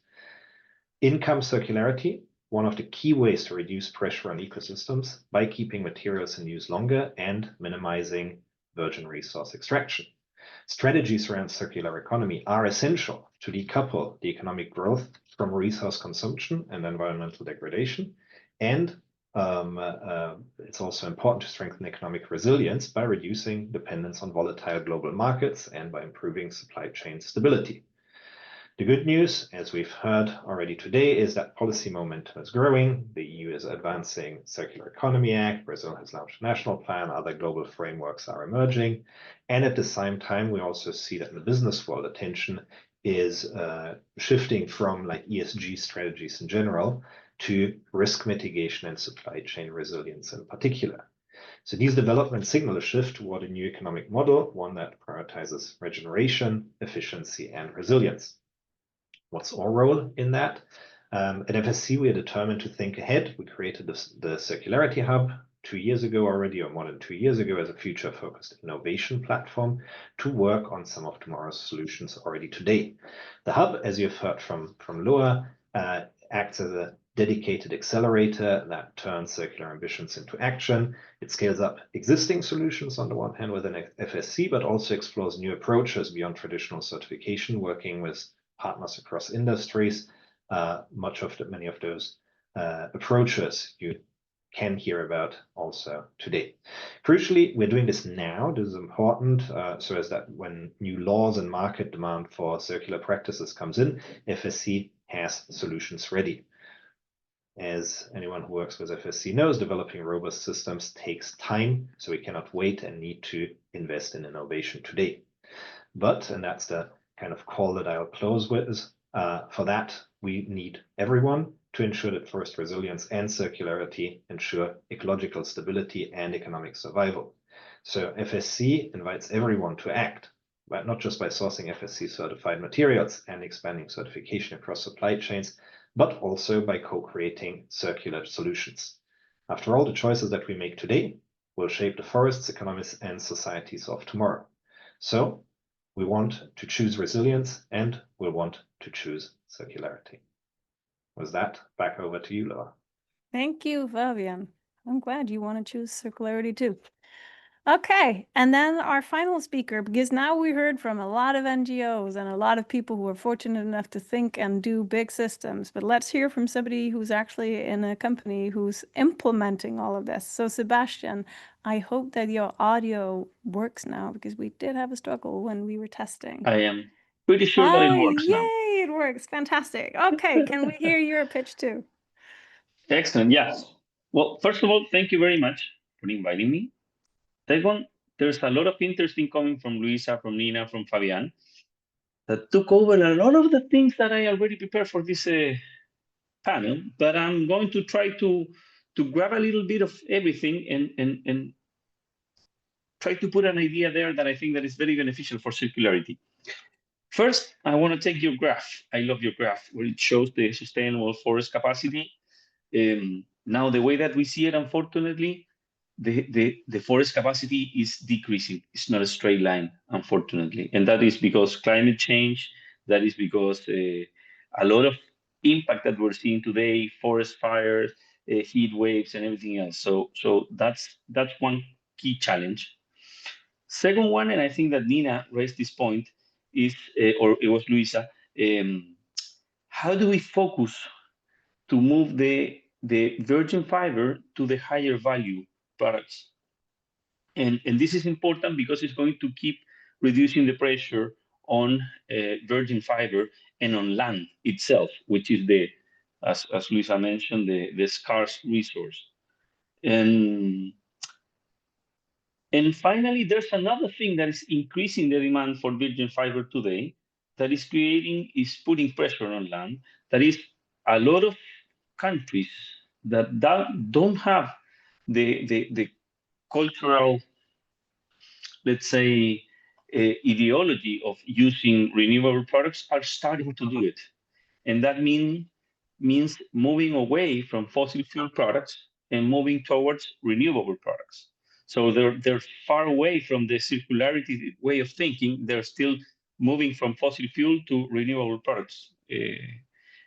Income circularity, one of the key ways to reduce pressure on ecosystems by keeping materials in use longer and minimizing virgin resource extraction. Strategies around circular economy are essential to decouple the economic growth from resource consumption and environmental degradation. And it's also important to strengthen economic resilience by reducing dependence on volatile global markets and by improving supply chain stability. The good news, as we've heard already today, is that policy momentum is growing. The EU is advancing Circular Economy Act, Brazil has launched a national plan, other global frameworks are emerging. And at the same time, we also see that in the business world, attention is shifting from like ESG strategies in general to risk mitigation and supply chain resilience in particular. So these developments signal a shift toward a new economic model, one that prioritizes regeneration, efficiency, and resilience. What's our role in that? At FSC, we are determined to think ahead. We created the Circularity Hub 2 years ago already, or more than 2 years ago, as a future-focused innovation platform to work on some of tomorrow's solutions already today. The hub, as you've heard from Loa, acts as a dedicated accelerator that turns circular ambitions into action. It scales up existing solutions on the one hand within FSC, but also explores new approaches beyond traditional certification, working with partners across industries. Many of those approaches you can hear about also today. Crucially, we're doing this now. This is important so as that when new laws and market demand for circular practices comes in, FSC has solutions ready. As anyone who works with FSC knows, developing robust systems takes time, so we cannot wait and need to invest in innovation today. But, and that's the kind of call that I'll close with, for that, we need everyone to ensure that first resilience and circularity ensure ecological stability and economic survival. So FSC invites everyone to act, but not just by sourcing FSC certified materials and expanding certification across supply chains, but also by co-creating circular solutions. After all, the choices that we make today will shape the forests, economies, and societies of tomorrow. So we want to choose resilience and we want to choose circularity. With that, back over to you, Laura. Thank you, Fabian. I'm glad you want to choose circularity too. Okay, and then our final speaker, because now we heard from a lot of NGOs and a lot of people who are fortunate enough to think and do big systems, but let's hear from somebody who's actually in a company who's implementing all of this. So Sebastian, I hope that your audio works now, because we did have a struggle when we were testing. I am pretty sure that it works now. Yay, it works. Fantastic. Okay, can we hear your pitch too? Excellent. Yes. Well, first of all, thank you very much for inviting me. Second, there's a lot of interest in coming from Luisa, from Nina, from Fabian, that took over a lot of the things that I already prepared for this panel, but I'm going to try to grab a little bit of everything and try to put an idea there that I think that is very beneficial for circularity. First, I want to take your graph. I love your graph where it shows the sustainable forest capacity. Now, the way that we see it, unfortunately, the forest capacity is decreasing. It's not a straight line, unfortunately. And that is because climate change, that is because a lot of impact that we're seeing today, forest fires, heat waves, and everything else. So that's one key challenge. Second one, and I think that Nina raised this point, is, or it was Luisa, how do we focus to move the virgin fiber to the higher value products? And this is important because it's going to keep reducing the pressure on virgin fiber and on land itself, which is as Luisa mentioned, the scarce resource. And finally, there's another thing that is increasing the demand for virgin fiber today, that is putting pressure on land. That is a lot of countries that don't have the cultural, let's say, ideology of using renewable products are starting to do it. And that means moving away from fossil fuel products and moving towards renewable products. So they're far away from the circularity way of thinking. They're still moving from fossil fuel to renewable products.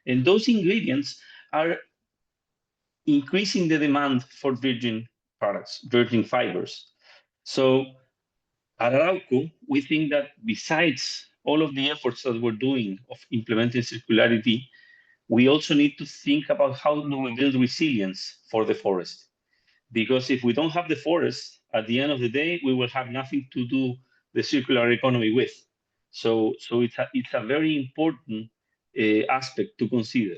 And those ingredients are increasing the demand for virgin products, virgin fibers. So at Arauco, we think that besides all of the efforts that we're doing of implementing circularity, we also need to think about how do we build resilience for the forest. Because if we don't have the forest, at the end of the day, we will have nothing to do the circular economy with. So it's a very important aspect to consider.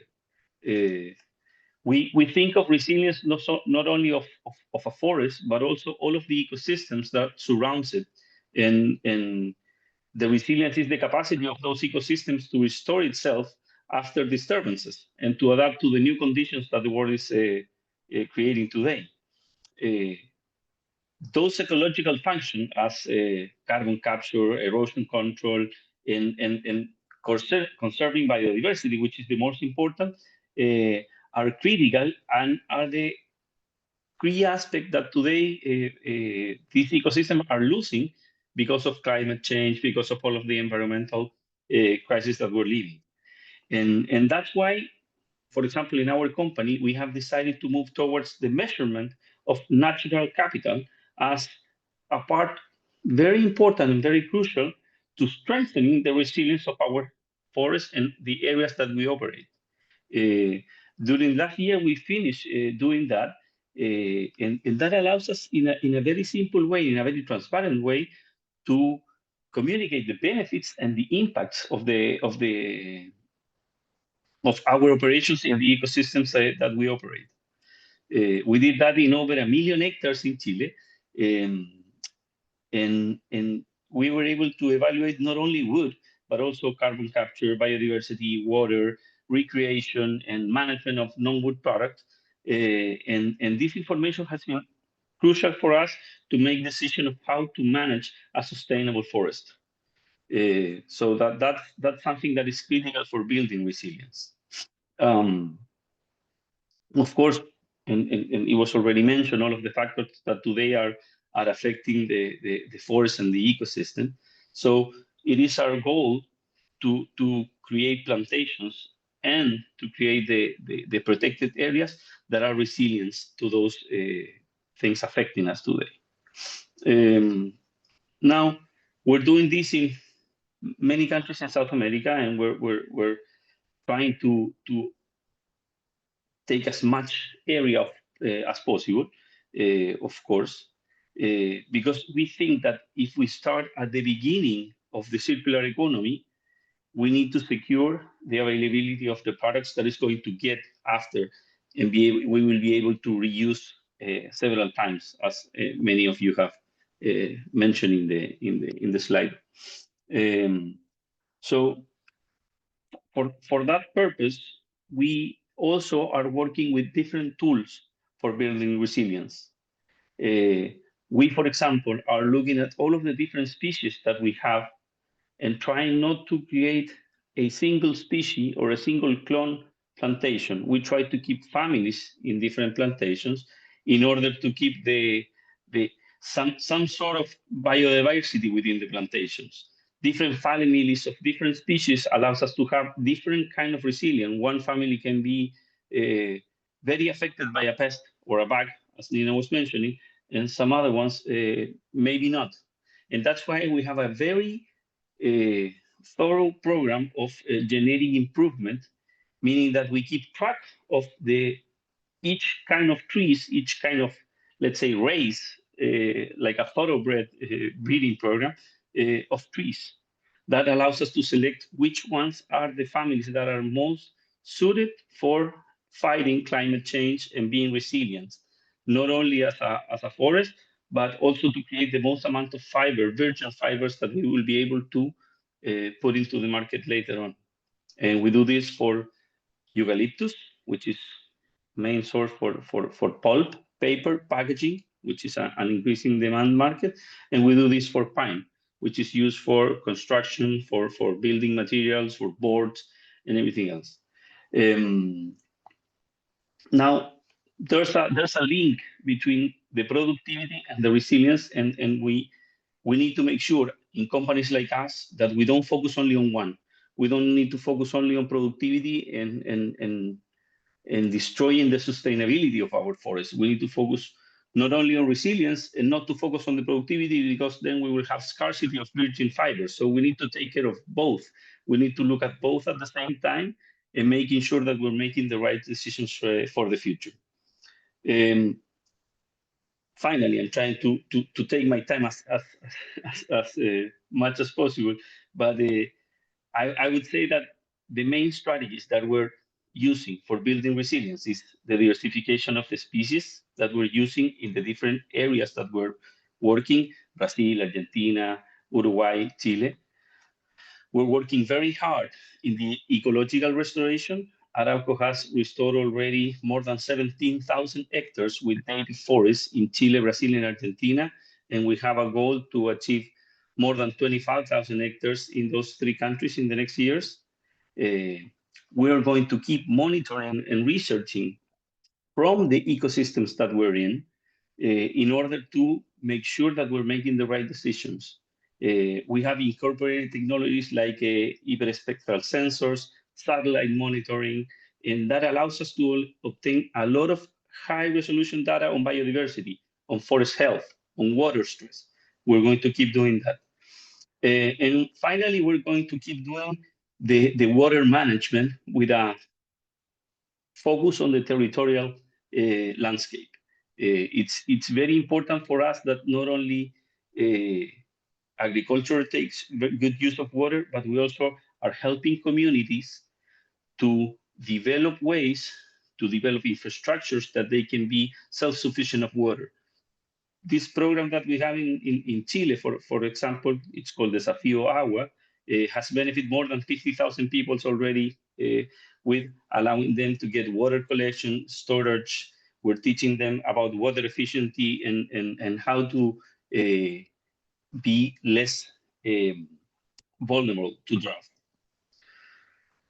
We think of resilience not only of a forest, but also all of the ecosystems that surrounds it. And the resilience is the capacity of those ecosystems to restore itself after disturbances and to adapt to the new conditions that the world is creating today. Those ecological functions as carbon capture, erosion control, and conserving biodiversity, which is the most important, are critical and are the key aspect that today these ecosystems are losing because of climate change, because of all of the environmental crisis that we're living. And that's why, for example, in our company, we have decided to move towards the measurement of natural capital as a part very important and very crucial to strengthening the resilience of our forests and the areas that we operate. During last year, we finished doing that, and that allows us in a very simple way, in a very transparent way, to communicate the benefits and the impacts of our operations in the ecosystems that we operate. We did that in over 1 million hectares in Chile, and we were able to evaluate not only wood, but also carbon capture, biodiversity, water, recreation, and management of non-wood products. And this information has been crucial for us to make decision of how to manage a sustainable forest. So that's something that is critical for building resilience. Of course, and it was already mentioned, all of the factors that today are affecting the forest and the ecosystem. So it is our goal to create plantations and to create the protected areas that are resilient to those things affecting us today. Now, we're doing this in many countries in South America, and we're trying to take as much area as possible, of course, because we think that if we start at the beginning of the circular economy, we need to secure the availability of the products that is going to get after, and we will be able to reuse several times, as many of you have mentioned in the slide. So for that purpose, we also are working with different tools for building resilience. We, for example, are looking at all of the different species that we have and trying not to create a single species or a single clone plantation. We try to keep families in different plantations in order to keep some sort of biodiversity within the plantations. Different families of different species allows us to have different kind of resilience. One family can be very affected by a pest or a bug, as Nina was mentioning, and some other ones maybe not. And that's why we have a very thorough program of genetic improvement, meaning that we keep track of each kind of trees, each kind of, let's say, race, like a thoroughbred breeding program of trees. That allows us to select which ones are the families that are most suited for fighting climate change and being resilient, not only as a forest, but also to create the most amount of fiber, virgin fibers, that we will be able to put into the market later on. And we do this for eucalyptus, which is main source for pulp, paper, packaging, which is an increasing demand market. And we do this for pine, which is used for construction, for building materials, for boards, and everything else. Now, there's a link between the productivity and the resilience, and we need to make sure in companies like us that we don't focus only on one. We don't need to focus only on productivity and destroying the sustainability of our forests. We need to focus not only on resilience and not to focus on the productivity, because then we will have scarcity of virgin fibers. So we need to take care of both. We need to look at both at the same time and making sure that we're making the right decisions for the future. Finally, I'm trying to take my time as much as possible, but I would say that the main strategies that we're using for building resilience is the diversification of the species that we're using in the different areas that we're working: Brazil, Argentina, Uruguay, Chile. We're working very hard in the ecological restoration. Arauco has restored already more than 17,000 hectares with native forests in Chile, Brazil, and Argentina. And we have a goal to achieve more than 25,000 hectares in those three countries in the next years. We are going to keep monitoring and researching from the ecosystems that we're in order to make sure that we're making the right decisions. We have incorporated technologies like hyperspectral sensors, satellite monitoring, and that allows us to obtain a lot of high resolution data on biodiversity, on forest health, on water stress. We're going to keep doing that. And finally, we're going to keep doing the water management with a focus on the territorial landscape. It's very important for us that not only agriculture takes good use of water, but we also are helping communities to develop ways to develop infrastructures that they can be self-sufficient of water. This program that we have in Chile, for example, it's called Desafío Agua, has benefited more than 50,000 people already with allowing them to get water collection, storage. We're teaching them about water efficiency and how to be less vulnerable to drought.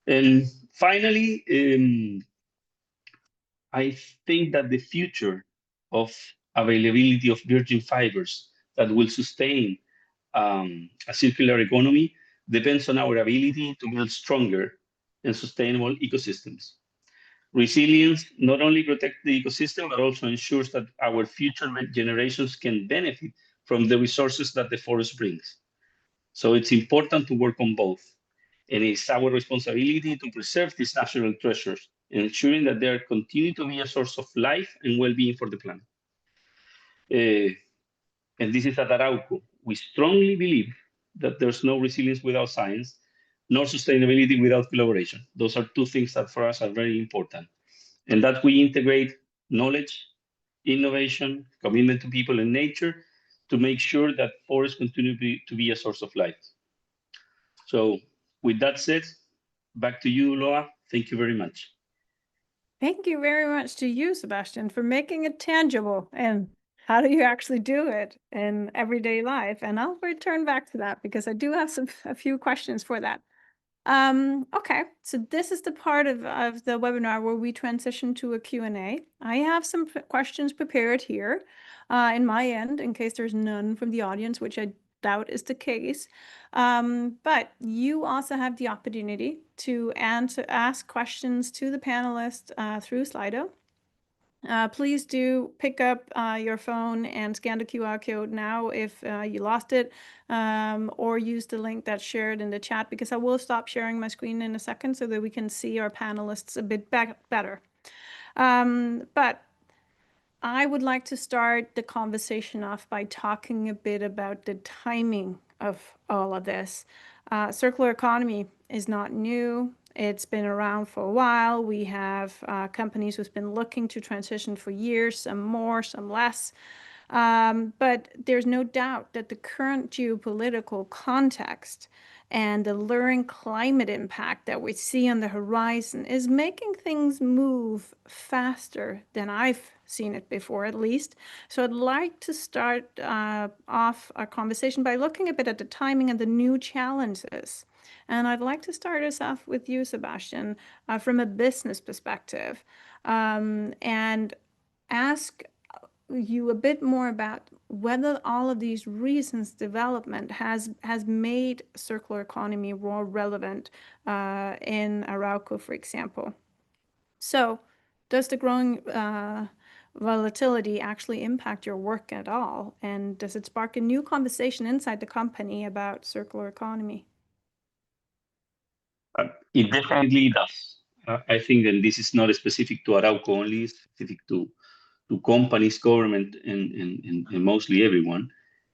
And finally, I think that the future of availability of virgin fibers that will sustain a circular economy depends on our ability to build stronger and sustainable ecosystems. Resilience not only protects the ecosystem, but also ensures that our future generations can benefit from the resources that the forest brings. So it's important to work on both. And it's our responsibility to preserve these natural treasures, ensuring that they continue to be a source of life and well-being for the planet. And this is at Arauco. We strongly believe that there's no resilience without science, nor sustainability without collaboration. Those are two things that for us are very important. And that we integrate knowledge, innovation, commitment to people and nature to make sure that forests continue to be a source of life. So with that said, back to you, Loa. Thank you very much. Thank you very much to you, Sebastian, for making it tangible. And how do you actually do it in everyday life? And I'll return back to that because I do have a few questions for that. Okay, so this is the part of the webinar where we transition to a Q&A. I have some questions prepared here in my end, in case there's none from the audience, which I doubt is the case. But you also have the opportunity to ask questions to the panelists through Slido. Please do pick up your phone and scan the QR code now if you lost it, or use the link that's shared in the chat, because I will stop sharing my screen in a second so that we can see our panelists a bit better. But I would like to start the conversation off by talking a bit about the timing of all of this. Circular economy is not new. It's been around for a while. We have companies who've been looking to transition for years, some more, some less. But there's no doubt that the current geopolitical context and the luring climate impact that we see on the horizon is making things move faster than I've seen it before, at least. So I'd like to start off our conversation by looking a bit at the timing and the new challenges. And I'd like to start us off with you, Sebastian, from a business perspective, and ask you a bit more about whether all of these reasons development has made circular economy more relevant in Arauco, for example. So, does the growing volatility actually impact your work at all? And does it spark a new conversation inside the company about circular economy? It definitely does. I think that this is not specific to Arauco only, it's specific to companies, government, and mostly everyone.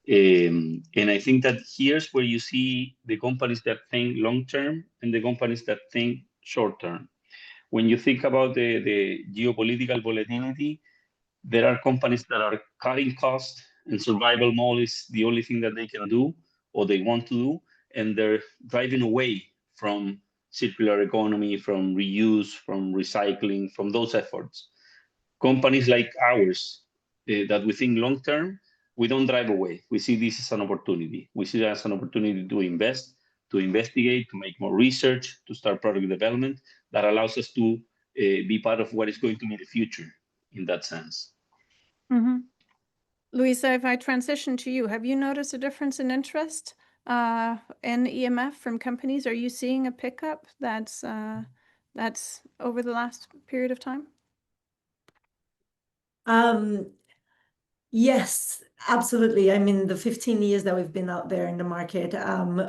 And I think that here's where you see the companies that think long term and the companies that think short term. When you think about the geopolitical volatility, there are companies that are cutting costs and survival mode is the only thing that they can do or they want to do, and they're driving away from circular economy, from reuse, from recycling, from those efforts. Companies like ours that we think long term, we don't drive away. We see this as an opportunity. We see it as an opportunity to invest, to investigate, to make more research, to start product development that allows us to be part of what is going to be the future in that sense. Mm-hmm. Luisa, if I transition to you, have you noticed a difference in interest in EMF from companies? Are you seeing a pickup that's over the last period of time? Yes, absolutely. I mean, the 15 years that we've been out there in the market,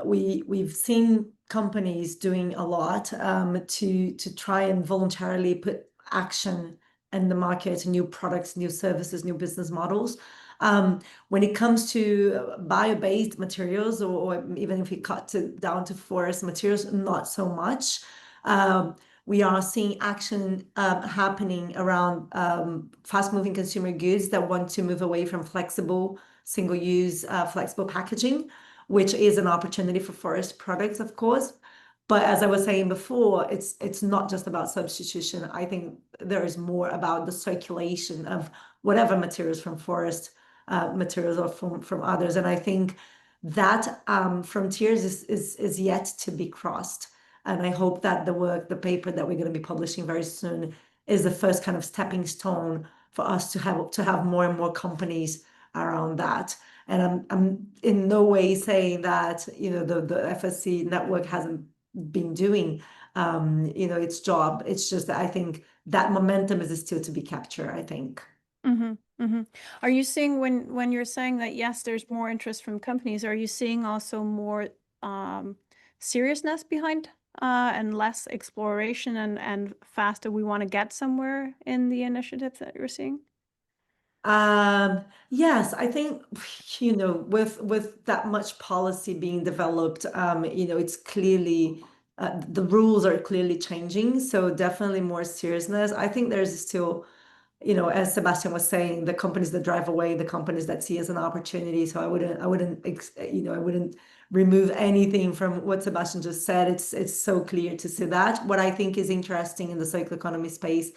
we've seen companies doing a lot to try and voluntarily put action in the market, new products, new services, new business models. When it comes to bio-based materials, or even if we cut down to forest materials, not so much. We are seeing action happening around fast-moving consumer goods that want to move away from flexible, single-use, flexible packaging, which is an opportunity for forest products, of course. But as I was saying before, it's not just about substitution. I think there is more about the circulation of whatever materials from forest materials or from others. And I think that frontiers is yet to be crossed. And I hope that the paper that we're going to be publishing very soon is the first kind of stepping stone for us to have more and more companies around that. And I'm in no way saying that, the FSC network hasn't been doing, its job. It's just that I think that momentum is still to be captured, I think. Mm-hmm, mm-hmm. Are you seeing when you're saying that, yes, there's more interest from companies, are you seeing also more seriousness behind and less exploration and faster we want to get somewhere in the initiatives that you're seeing? Yes, I think, with that much policy being developed, it's clearly the rules are clearly changing. So definitely more seriousness. I think there's still, as Sebastian was saying, the companies that drive away, the companies that see as an opportunity. So I wouldn't remove anything from what Sebastian just said. It's so clear to see that. What I think is interesting in the circular economy space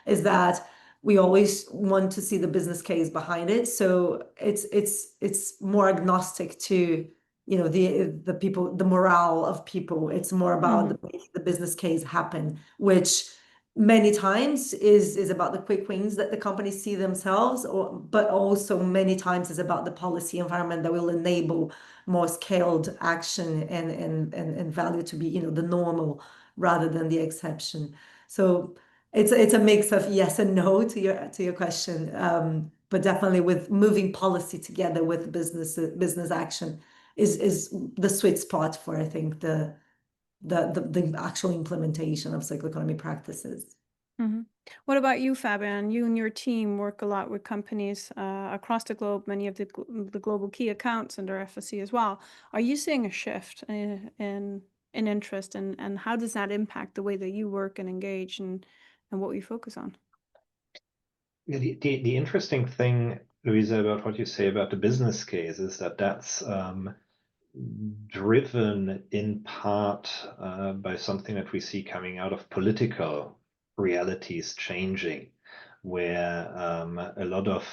is that we always want to see the business case behind it. So it's more agnostic to, the people, the morale of people. It's more about the business case happen, which many times is about the quick wins that the companies see themselves, but also many times is about the policy environment that will enable more scaled action and value to be, the normal rather than the exception. So it's a mix of yes and no to your question, but definitely with moving policy together with business action is the sweet spot for, I think, the actual implementation of circular economy practices. Mm-hmm. What about you, Fabian? You and your team work a lot with companies across the globe, many of the global key accounts under FSC as well. Are you seeing a shift in interest, and how does that impact the way that you work and engage and what we focus on? The interesting thing, Luisa, about what you say about the business case is that that's driven in part by something that we see coming out of political realities changing, where a lot of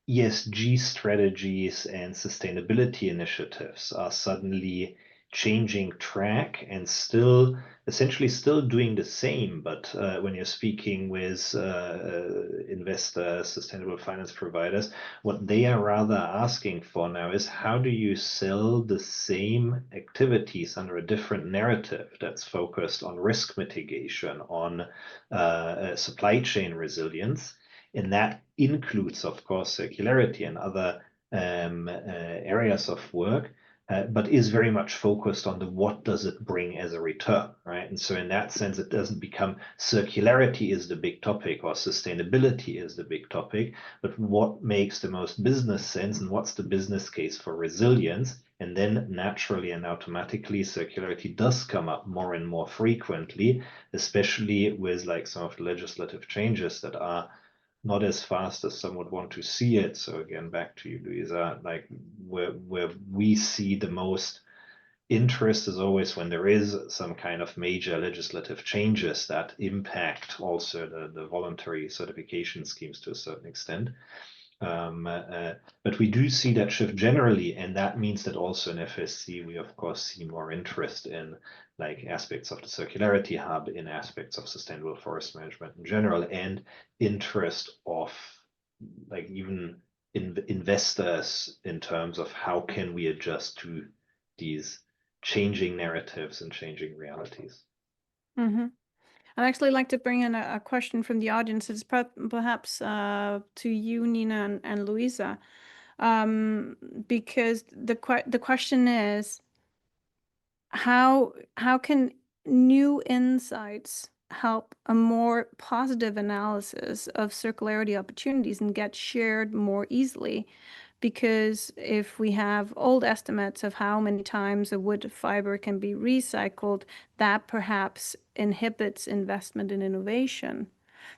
ESG strategies and sustainability initiatives are suddenly changing track and still essentially still doing the same, but when you're speaking with investors, sustainable finance providers, what they are rather asking for now is how do you sell the same activities under a different narrative that's focused on risk mitigation, on supply chain resilience, and that includes, of course, circularity and other areas of work. But is very much focused on the what does it bring as a return, right? And so in that sense, it doesn't become circularity is the big topic or sustainability is the big topic, but what makes the most business sense and what's the business case for resilience? And then naturally and automatically, circularity does come up more and more frequently, especially with like some of the legislative changes that are not as fast as some would want to see it. So again, back to you, Luisa, like where we see the most interest is always when there is some kind of major legislative changes that impact also the voluntary certification schemes to a certain extent. But we do see that shift generally, and that means that also in FSC, we of course see more interest in like aspects of the Circularity Hub, in aspects of sustainable forest management in general, and interest of like even investors in terms of how can we adjust to these changing narratives and changing realities. Mm-hmm. I'd actually like to bring in a question from the audience. It's perhaps to you, Nina and Luisa, because the question is, how can new insights help a more positive analysis of circularity opportunities and get shared more easily? Because if we have old estimates of how many times a wood fiber can be recycled, that perhaps inhibits investment in innovation.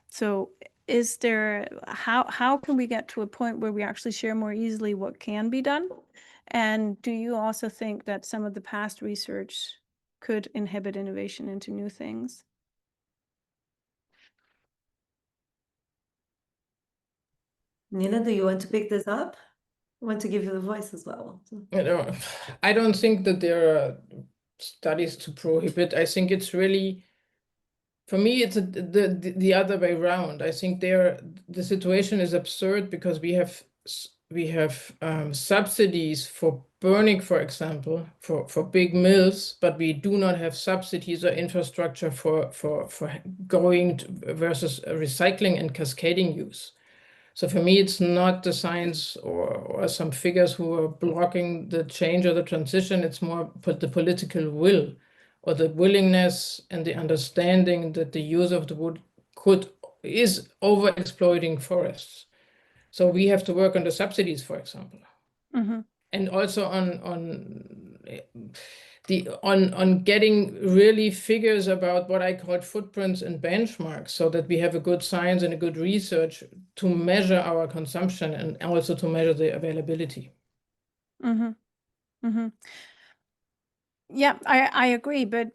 So is there, how can we get to a point where we actually share more easily what can be done? And do you also think that some of the past research could inhibit innovation into new things? Nina, do you want to pick this up? I want to give you the voice as well. You know, I don't think that there are studies to prohibit. I think it's really, for me, it's the other way around. I think the situation is absurd because we have subsidies for burning, for example, for big mills, but we do not have subsidies or infrastructure for going versus recycling and cascading use. So for me, it's not the science or some figures who are blocking the change or the transition. It's more the political will or the willingness and the understanding that the use of the wood is over-exploiting forests. So we have to work on the subsidies, for example, and also on getting really figures about what I call footprints and benchmarks, so that we have a good science and a good research to measure our consumption and also to measure the availability. Yeah, I agree. But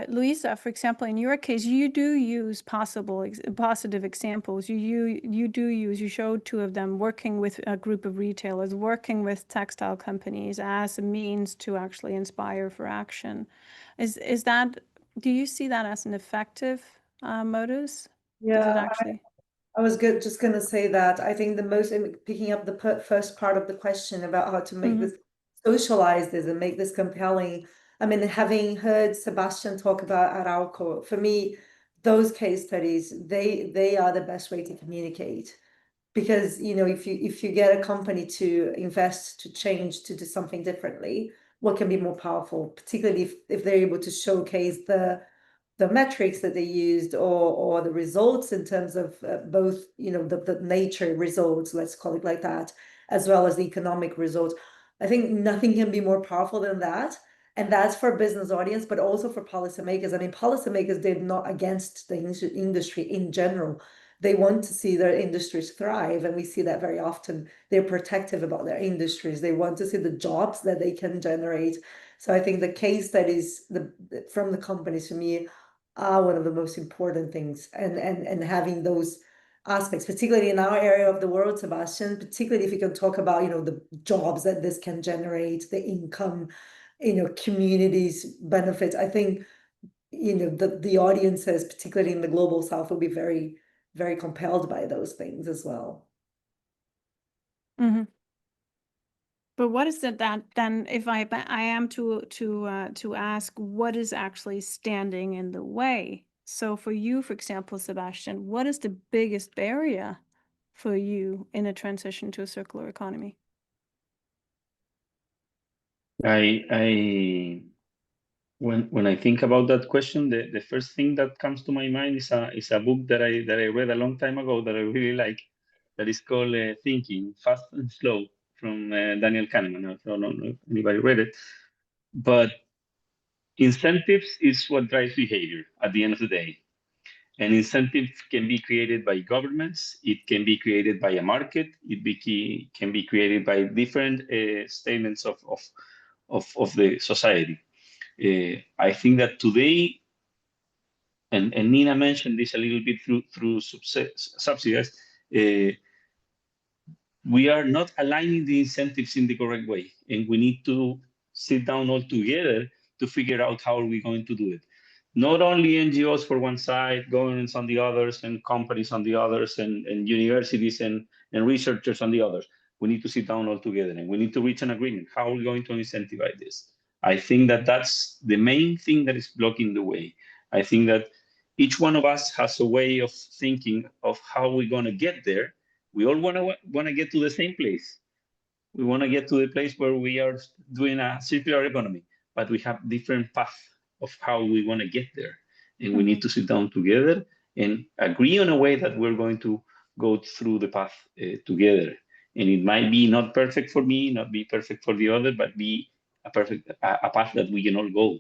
Luisa, for example, in your case, you do use positive examples. You showed two of them, working with a group of retailers, working with textile companies as a means to actually inspire for action. Is that, do you see that as an effective modus? Yeah, Does it actually? I was just going to say that I think the most, picking up the first part of the question about how to make this, socialize this and make this compelling. I mean, having heard Sebastian talk about Arauco, for me, those case studies, they are the best way to communicate. Because, you know, if you get a company to invest, to change, to do something differently, what can be more powerful, particularly if they're able to showcase the metrics that they used or the results in terms of both, you know, the nature results, let's call it like that, as well as the economic results. I think nothing can be more powerful than that. And that's for business audience, but also for policymakers. I mean, policymakers, they're not against the industry in general. They want to see their industries thrive. And we see that very often. They're protective about their industries. They want to see the jobs that they can generate. So I think the case studies from the companies, for me, are one of the most important things, and having those aspects, particularly in our area of the world, Sebastian, particularly if you can talk about, you know, the jobs that this can generate, the income, communities benefits. I think, the audiences, particularly in the global South, will be very, very compelled by those things as well. Mm-hmm. But what is it that then, if I am to ask, what is actually standing in the way? So for you, for example, Sebastian, what is the biggest barrier for you in a transition to a circular economy? When I think about that question, the first thing that comes to my mind is a book that I read a long time ago that I really like, that is called Thinking, Fast and Slow, from Daniel Kahneman. I don't know if anybody read it, but incentives is what drives behavior at the end of the day. And incentives can be created by governments, it can be created by a market, can be created by different statements of the society. I think that today, and Nina mentioned this a little bit through subsidies, we are not aligning the incentives in the correct way, and we need to sit down all together to figure out how are we going to do it. Not only NGOs for one side, governments on the others, and companies on the others, and universities and researchers on the others. We need to sit down all together, and we need to reach an agreement. How are we going to incentivize this? I think that that's the main thing that is blocking the way. I think that each one of us has a way of thinking of how we're going to get there. We all want to get to the same place. We want to get to the place where we are doing a circular economy, but we have different paths of how we want to get there. And we need to sit down together and agree on a way that we're going to go through the path together. And it might be not perfect for me, not be perfect for the other, but be a path that we can all go,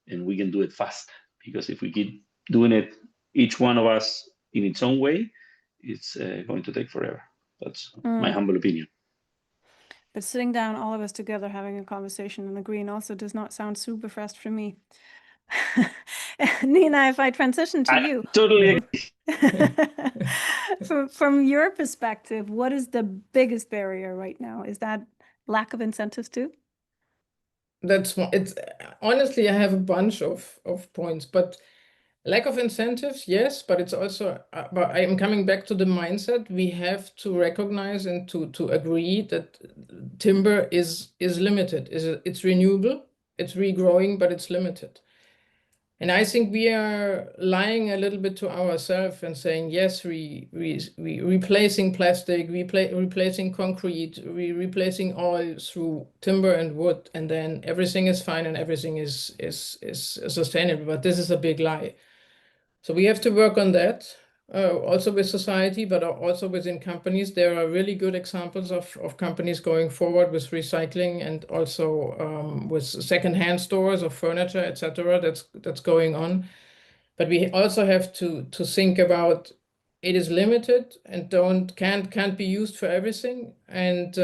and we can do it fast. Because if we keep doing it, each one of us in its own way, it's going to take forever. That's my humble opinion. But sitting down, all of us together, having a conversation and agreeing also does not sound super fast for me. Nina, if I transition to you. Totally From your perspective, what is the biggest barrier right now? Is that lack of incentives too? It's honestly, I have a bunch of points, but lack of incentives, yes, but it's also, but I'm coming back to the mindset. We have to recognize and to agree that timber is limited. It's renewable, it's regrowing, but it's limited. And I think we are lying a little bit to ourselves and saying, yes, we replacing plastic, replacing concrete, replacing oil through timber and wood, and then everything is fine and everything is sustainable. But this is a big lie. So we have to work on that, also with society, but also within companies. There are really good examples of companies going forward with recycling, and also with secondhand stores of furniture, etc. That's going on. But we also have to think about it is limited and can't be used for everything. And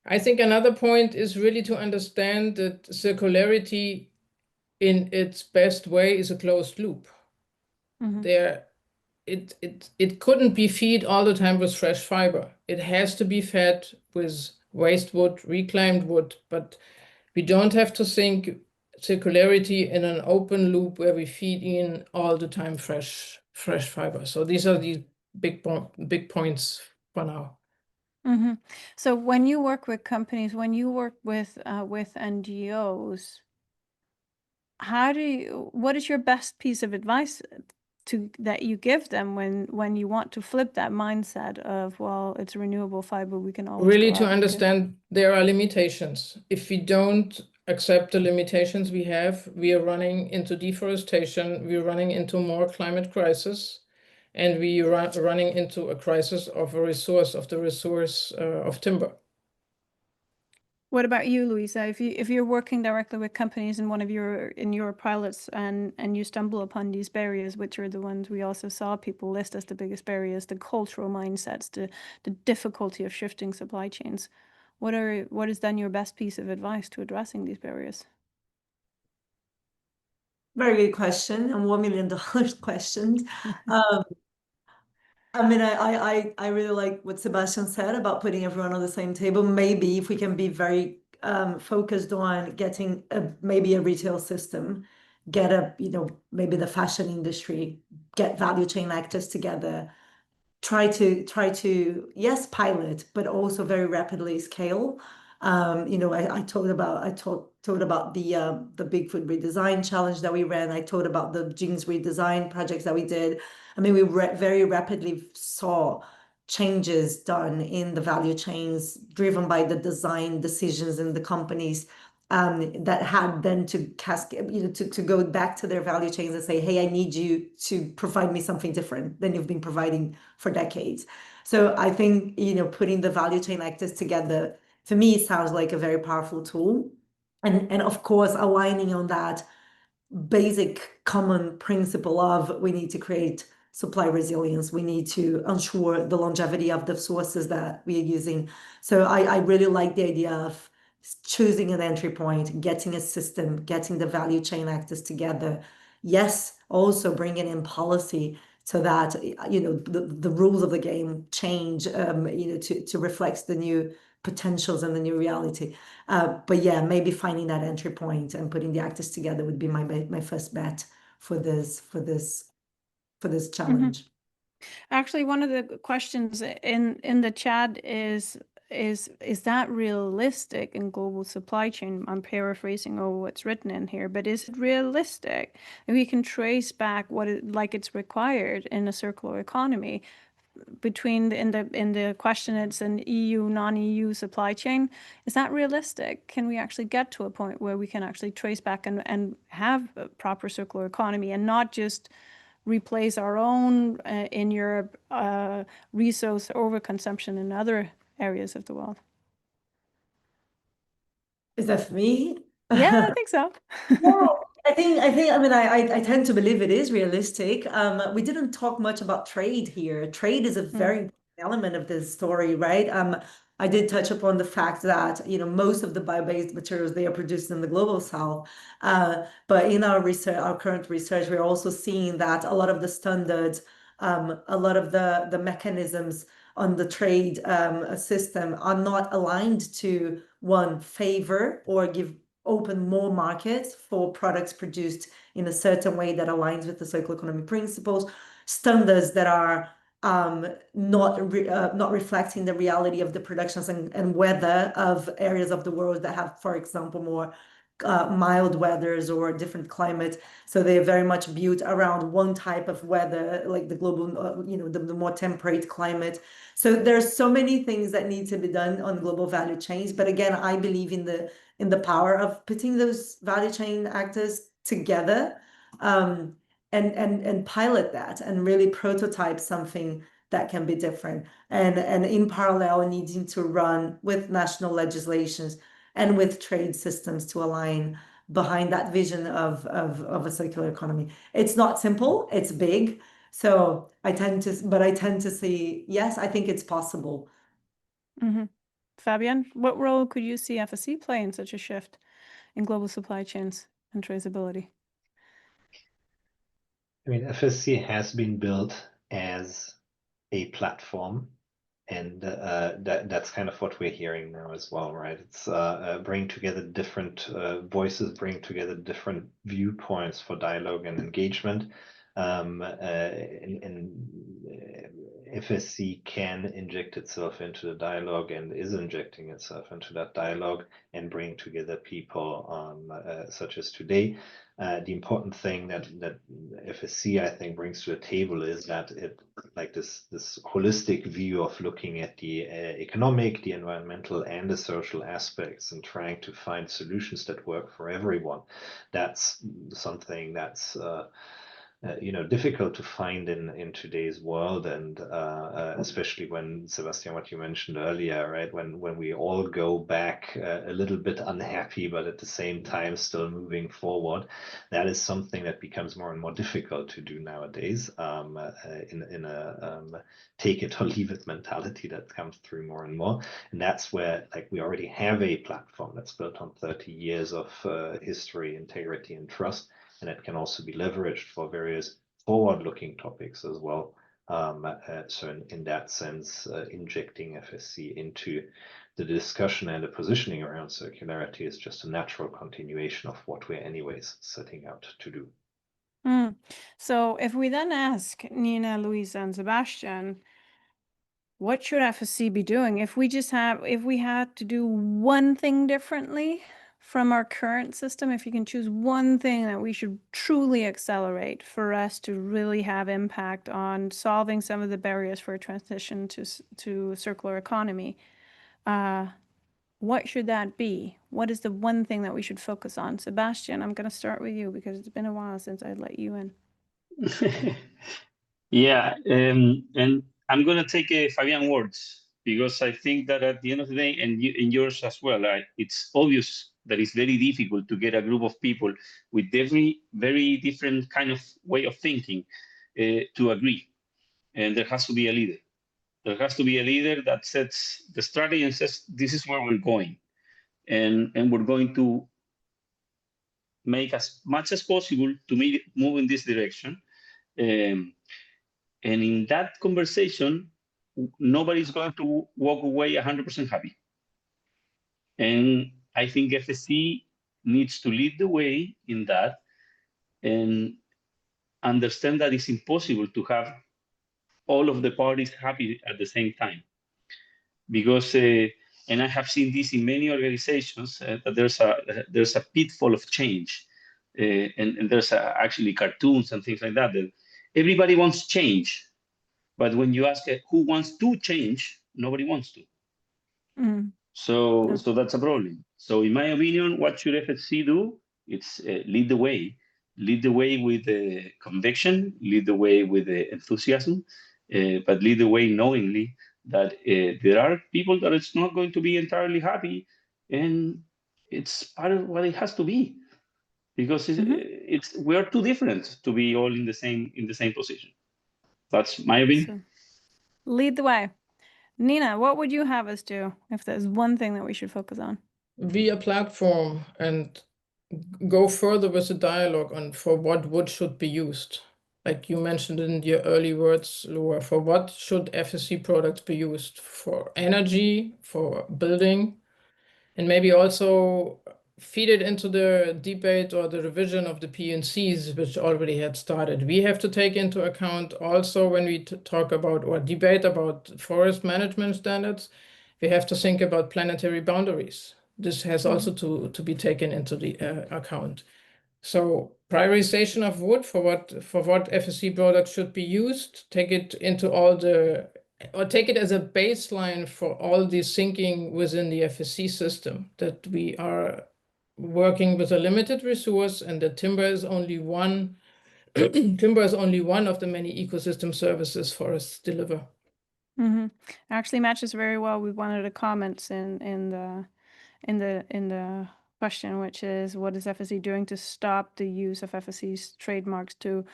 I think another point is really to understand that circularity in its best way is a closed loop. It couldn't be fed all the time with fresh fiber. It has to be fed with waste wood, reclaimed wood, but we don't have to think circularity in an open loop where we feed in all the time fresh fiber. So these are the big points for now. So when you work with companies, when you work with NGOs, what is your best piece of advice that you give them when you want to flip that mindset of, well, it's renewable fiber, we can always really to understand there are limitations. If we don't accept the limitations we have, we are running into deforestation, we're running into more climate crisis, and we are running into a crisis of the resource of timber. What about you, Luisa? If you're working directly with companies in your pilots and you stumble upon these barriers, which are the ones we also saw people list as the biggest barriers, the cultural mindsets, the difficulty of shifting supply chains, what is then your best piece of advice to addressing these barriers? Very good question, and $1 million question. I mean, I really like what Sebastian said about putting everyone on the same table. Maybe if we can be very focused on getting maybe a retail system, get maybe the fashion industry, get value chain actors together, try to yes, pilot, but also very rapidly scale. I told about the Big Food Redesign Challenge that we ran. I told about the jeans redesign projects that we did. I mean, we very rapidly saw changes done in the value chains driven by the design decisions in the companies that had then to cascade, to go back to their value chains and say, hey, I need you to provide me something different than you've been providing for decades. So I think, putting the value chain actors together, for me, sounds like a very powerful tool. And of course, aligning on that basic common principle of we need to create supply resilience. We need to ensure the longevity of the sources that we are using. So I really like the idea of choosing an entry point, getting a system, getting the value chain actors together. Yes, also bringing in policy so that the rules of the game change to reflect the new potentials and the new reality. But yeah, maybe finding that entry point and putting the actors together would be my first bet for this challenge. Actually, one of the questions in the chat is that realistic in global supply chain? I'm paraphrasing over what's written in here, but is it realistic? And we can trace back it's required in a circular economy. In the question, it's an EU, non-EU supply chain. Is that realistic? Can we actually get to a point where we can actually trace back and have a proper circular economy and not just replace our own in Europe resource overconsumption in other areas of the world? Is that for me? Yeah, I think so. Well, I tend to believe it is realistic. We didn't talk much about trade here. Trade is a very important element of this story, right? I did touch upon the fact that, most of the bio-based materials, they are produced in the global south. But in our research, our current research, we're also seeing that a lot of the standards, a lot of the mechanisms on the trade system are not aligned to favor or open more markets for products produced in a certain way that aligns with the circular economy principles, standards that are not reflecting the reality of the productions and weather of areas of the world that have, for example, more mild weathers or different climate. So they are very much built around one type of weather, like the global, the more temperate climate. So there's so many things that need to be done on global value chains. But again, I believe in the power of putting those value chain actors together and pilot that and really prototype something that can be different. And in parallel, needing to run with national legislations and with trade systems to align behind that vision of a circular economy. It's not simple, it's big. So I tend to see, yes, I think it's possible. Mm-hmm. Fabian, what role could you see FSC play in such a shift in global supply chains and traceability? I mean, FSC has been built as a platform, and that's kind of what we're hearing now as well, right? It's bringing together different voices, bringing together different viewpoints for dialogue and engagement. FSC can inject itself into the dialogue and is injecting itself into that dialogue and bring together people such as today. The important thing that FSC, I think, brings to the table is that it, like this holistic view of looking at the economic, the environmental, and the social aspects and trying to find solutions that work for everyone. That's something that's difficult to find in today's world, and especially when, Sebastian, what you mentioned earlier, right? When we all go back a little bit unhappy, but at the same time still moving forward, that is something that becomes more and more difficult to do nowadays. In a take it or leave it mentality that comes through more and more, and that's where we already have a platform that's built on 30 years of history, integrity, and trust. And it can also be leveraged for various forward-looking topics as well. So in that sense, injecting FSC into the discussion and the positioning around circularity is just a natural continuation of what we're anyways setting out to do. So if we then ask Nina, Luisa, and Sebastian, what should FSC be doing if we had to do one thing differently from our current system? If you can choose one thing that we should truly accelerate for us to really have impact on solving some of the barriers for a transition to circular economy, what should that be? What is the one thing that we should focus on? Sebastian, I'm going to start with you because it's been a while since I let you in. Yeah, and I'm going to take Fabian words because I think that at the end of the day, and yours as well, it's obvious that it's very difficult to get a group of people with very different kind of way of thinking to agree. And there has to be a leader. There has to be a leader that sets the strategy and says, this is where we're going. And we're going to make as much as possible to move in this direction. And in that conversation, nobody's going to walk away 100% happy. And I think FSC needs to lead the way in that and understand that it's impossible to have all of the parties happy at the same time. Because, and I have seen this in many organizations, that there's a pitfall of change. And there's actually cartoons and things like that. Everybody wants change. But when you ask who wants to change, nobody wants to. So that's a problem. So in my opinion, what should FSC do? It's lead the way. Lead the way with conviction, lead the way with enthusiasm, but lead the way knowingly that there are people that it's not going to be entirely happy, and it's part of what it has to be, because we are too different to be all in the same position. That's my opinion. So, lead the way. Nina, what would you have us do if there's one thing that we should focus on? Be a platform and go further with the dialogue on for what wood should be used. Like you mentioned in your early words, Laura, for what should FSC products be used? For energy, for building, and maybe also feed it into the debate or the revision of the P&Cs, which already had started. We have to take into account also when we talk about or debate about forest management standards, we have to think about planetary boundaries. This has also to be taken into the account. So prioritization of wood for what FSC products should be used, take it into take it as a baseline for all the thinking within the FSC system, that we are working with a limited resource and that timber is only one of the many ecosystem services forests deliver. Actually matches very well with one of the comments in the question, which is, what is FSC doing to stop the use of FSC's trademarks to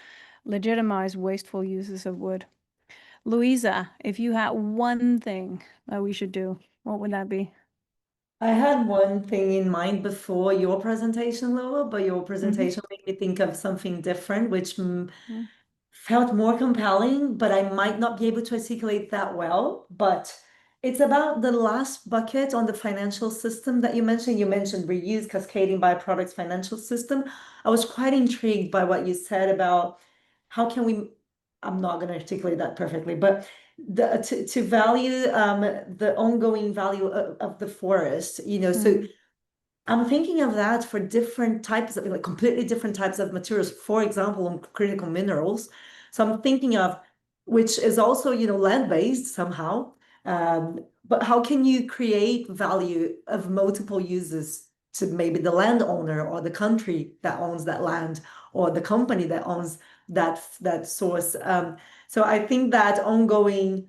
legitimize wasteful uses of wood? Luisa, if you had one thing that we should do, what would that be? I had one thing in mind before your presentation, Laura, but your presentation made me think of something different, which felt more compelling, but I might not be able to articulate that well. But it's about the last bucket on the financial system that you mentioned. You mentioned reuse, cascading byproducts financial system. I was quite intrigued by what you said about how can we, I'm not going to articulate that perfectly, but to value the ongoing value of the forest, so I'm thinking of that for different types of, like completely different types of materials, for example, on critical minerals. So I'm thinking of, which is also, land-based somehow, but how can you create value of multiple uses to maybe the landowner or the country that owns that land or the company that owns that source. So I think that ongoing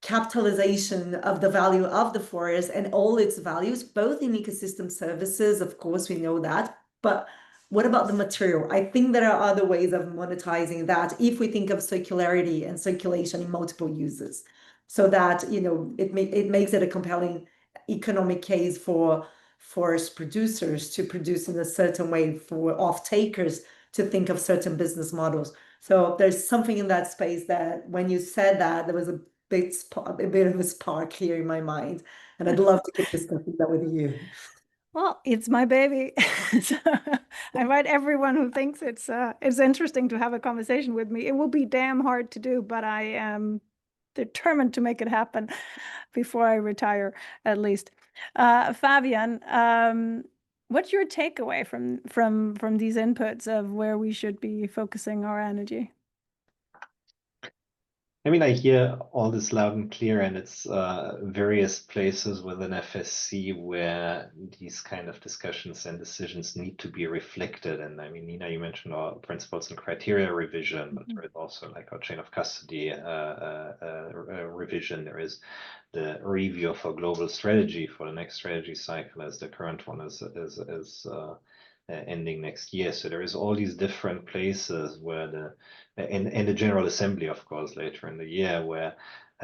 capitalization of the value of the forest and all its values, both in ecosystem services, of course, we know that, but what about the material? I think there are other ways of monetizing that if we think of circularity and circulation in multiple uses, so that, it makes it a compelling economic case for forest producers to produce in a certain way, for off-takers to think of certain business models. So there's something in that space that when you said that, there was a bit of a spark here in my mind, and I'd love to keep discussing that with you. Well, it's my baby. So I invite everyone who thinks it's interesting to have a conversation with me. It will be damn hard to do, but I am determined to make it happen before I retire, at least. Fabian, what's your takeaway from these inputs of where we should be focusing our energy? I mean, I hear all this loud and clear, and it's various places within FSC where these kind of discussions and decisions need to be reflected. And I mean, Nina, you mentioned our principles and criteria revision, but there is also like our chain of custody revision. There is the review of our global strategy for the next strategy cycle, as the current one is ending next year. So there is all these different places where and the General Assembly, of course, later in the year, where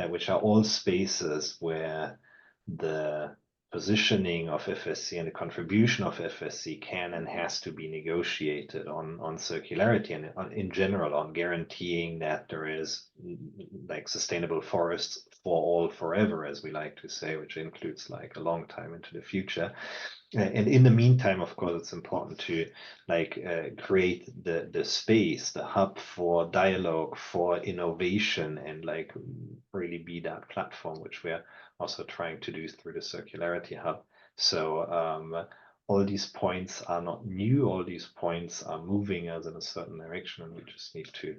which are all spaces where the positioning of FSC and the contribution of FSC can and has to be negotiated on circularity and in general on guaranteeing that there is like sustainable forests for all forever, as we like to say, which includes like a long time into the future. And in the meantime, of course, it's important to like create the space, the hub for dialogue, for innovation, and like really be that platform, which we're also trying to do through the Circularity Hub. So all these points are not new. All these points are moving us in a certain direction, and we just need to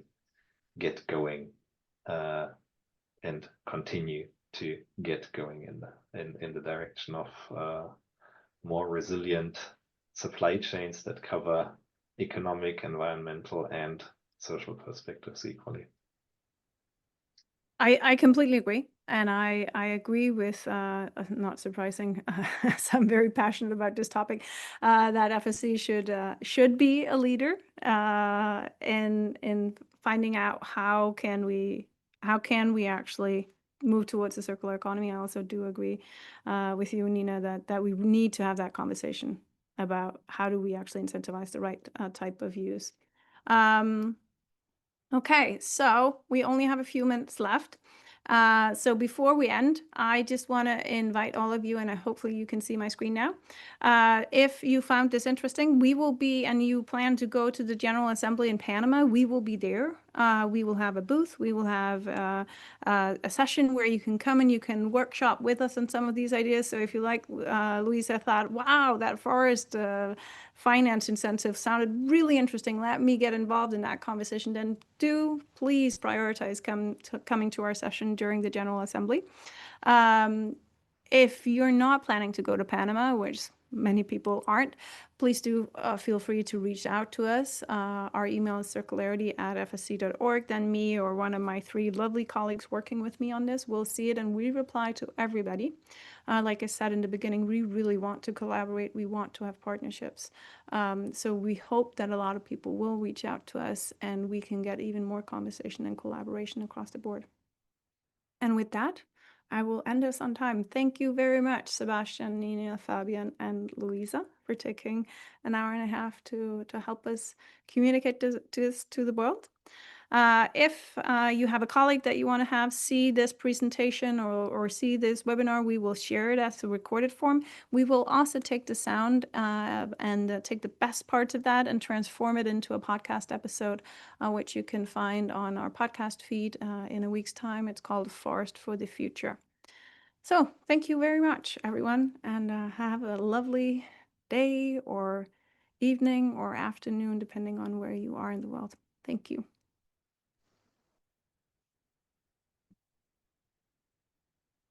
get going and continue to get going in the direction of more resilient supply chains that cover economic, environmental, and social perspectives equally. I completely agree. And I agree with, not surprising, as I'm very passionate about this topic, that FSC should be a leader in finding out how can we actually move towards a circular economy. I also do agree with you, Nina, that we need to have that conversation about how do we actually incentivize the right type of use. Okay, so we only have a few minutes left. So before we end, I just want to invite all of you, and hopefully you can see my screen now. If you found this interesting, we will be, and you plan to go to the General Assembly in Panama, we will be there. We will have a booth. We will have a session where you can come and you can workshop with us on some of these ideas. So if you like, Luisa thought, wow, that forest finance incentive sounded really interesting, let me get involved in that conversation, then do please prioritize coming to our session during the General Assembly. If you're not planning to go to Panama, which many people aren't, please do feel free to reach out to us. Our email is circularity@fsc.org. Then me or one of my 3 lovely colleagues working with me on this will see it, and we reply to everybody. Like I said in the beginning, we really want to collaborate. We want to have partnerships. So we hope that a lot of people will reach out to us and we can get even more conversation and collaboration across the board. And with that, I will end us on time. Thank you very much, Sebastian, Nina, Fabian, and Luisa, for taking an hour and a half to help us communicate this to the world. If you have a colleague that you want to have see this presentation or see this webinar, we will share it as a recorded form. We will also take the sound and take the best parts of that and transform it into a podcast episode, which you can find on our podcast feed in a week's time. It's called Forest for the Future. So thank you very much, everyone, and have a lovely day or evening or afternoon, depending on where you are in the world. Thank you.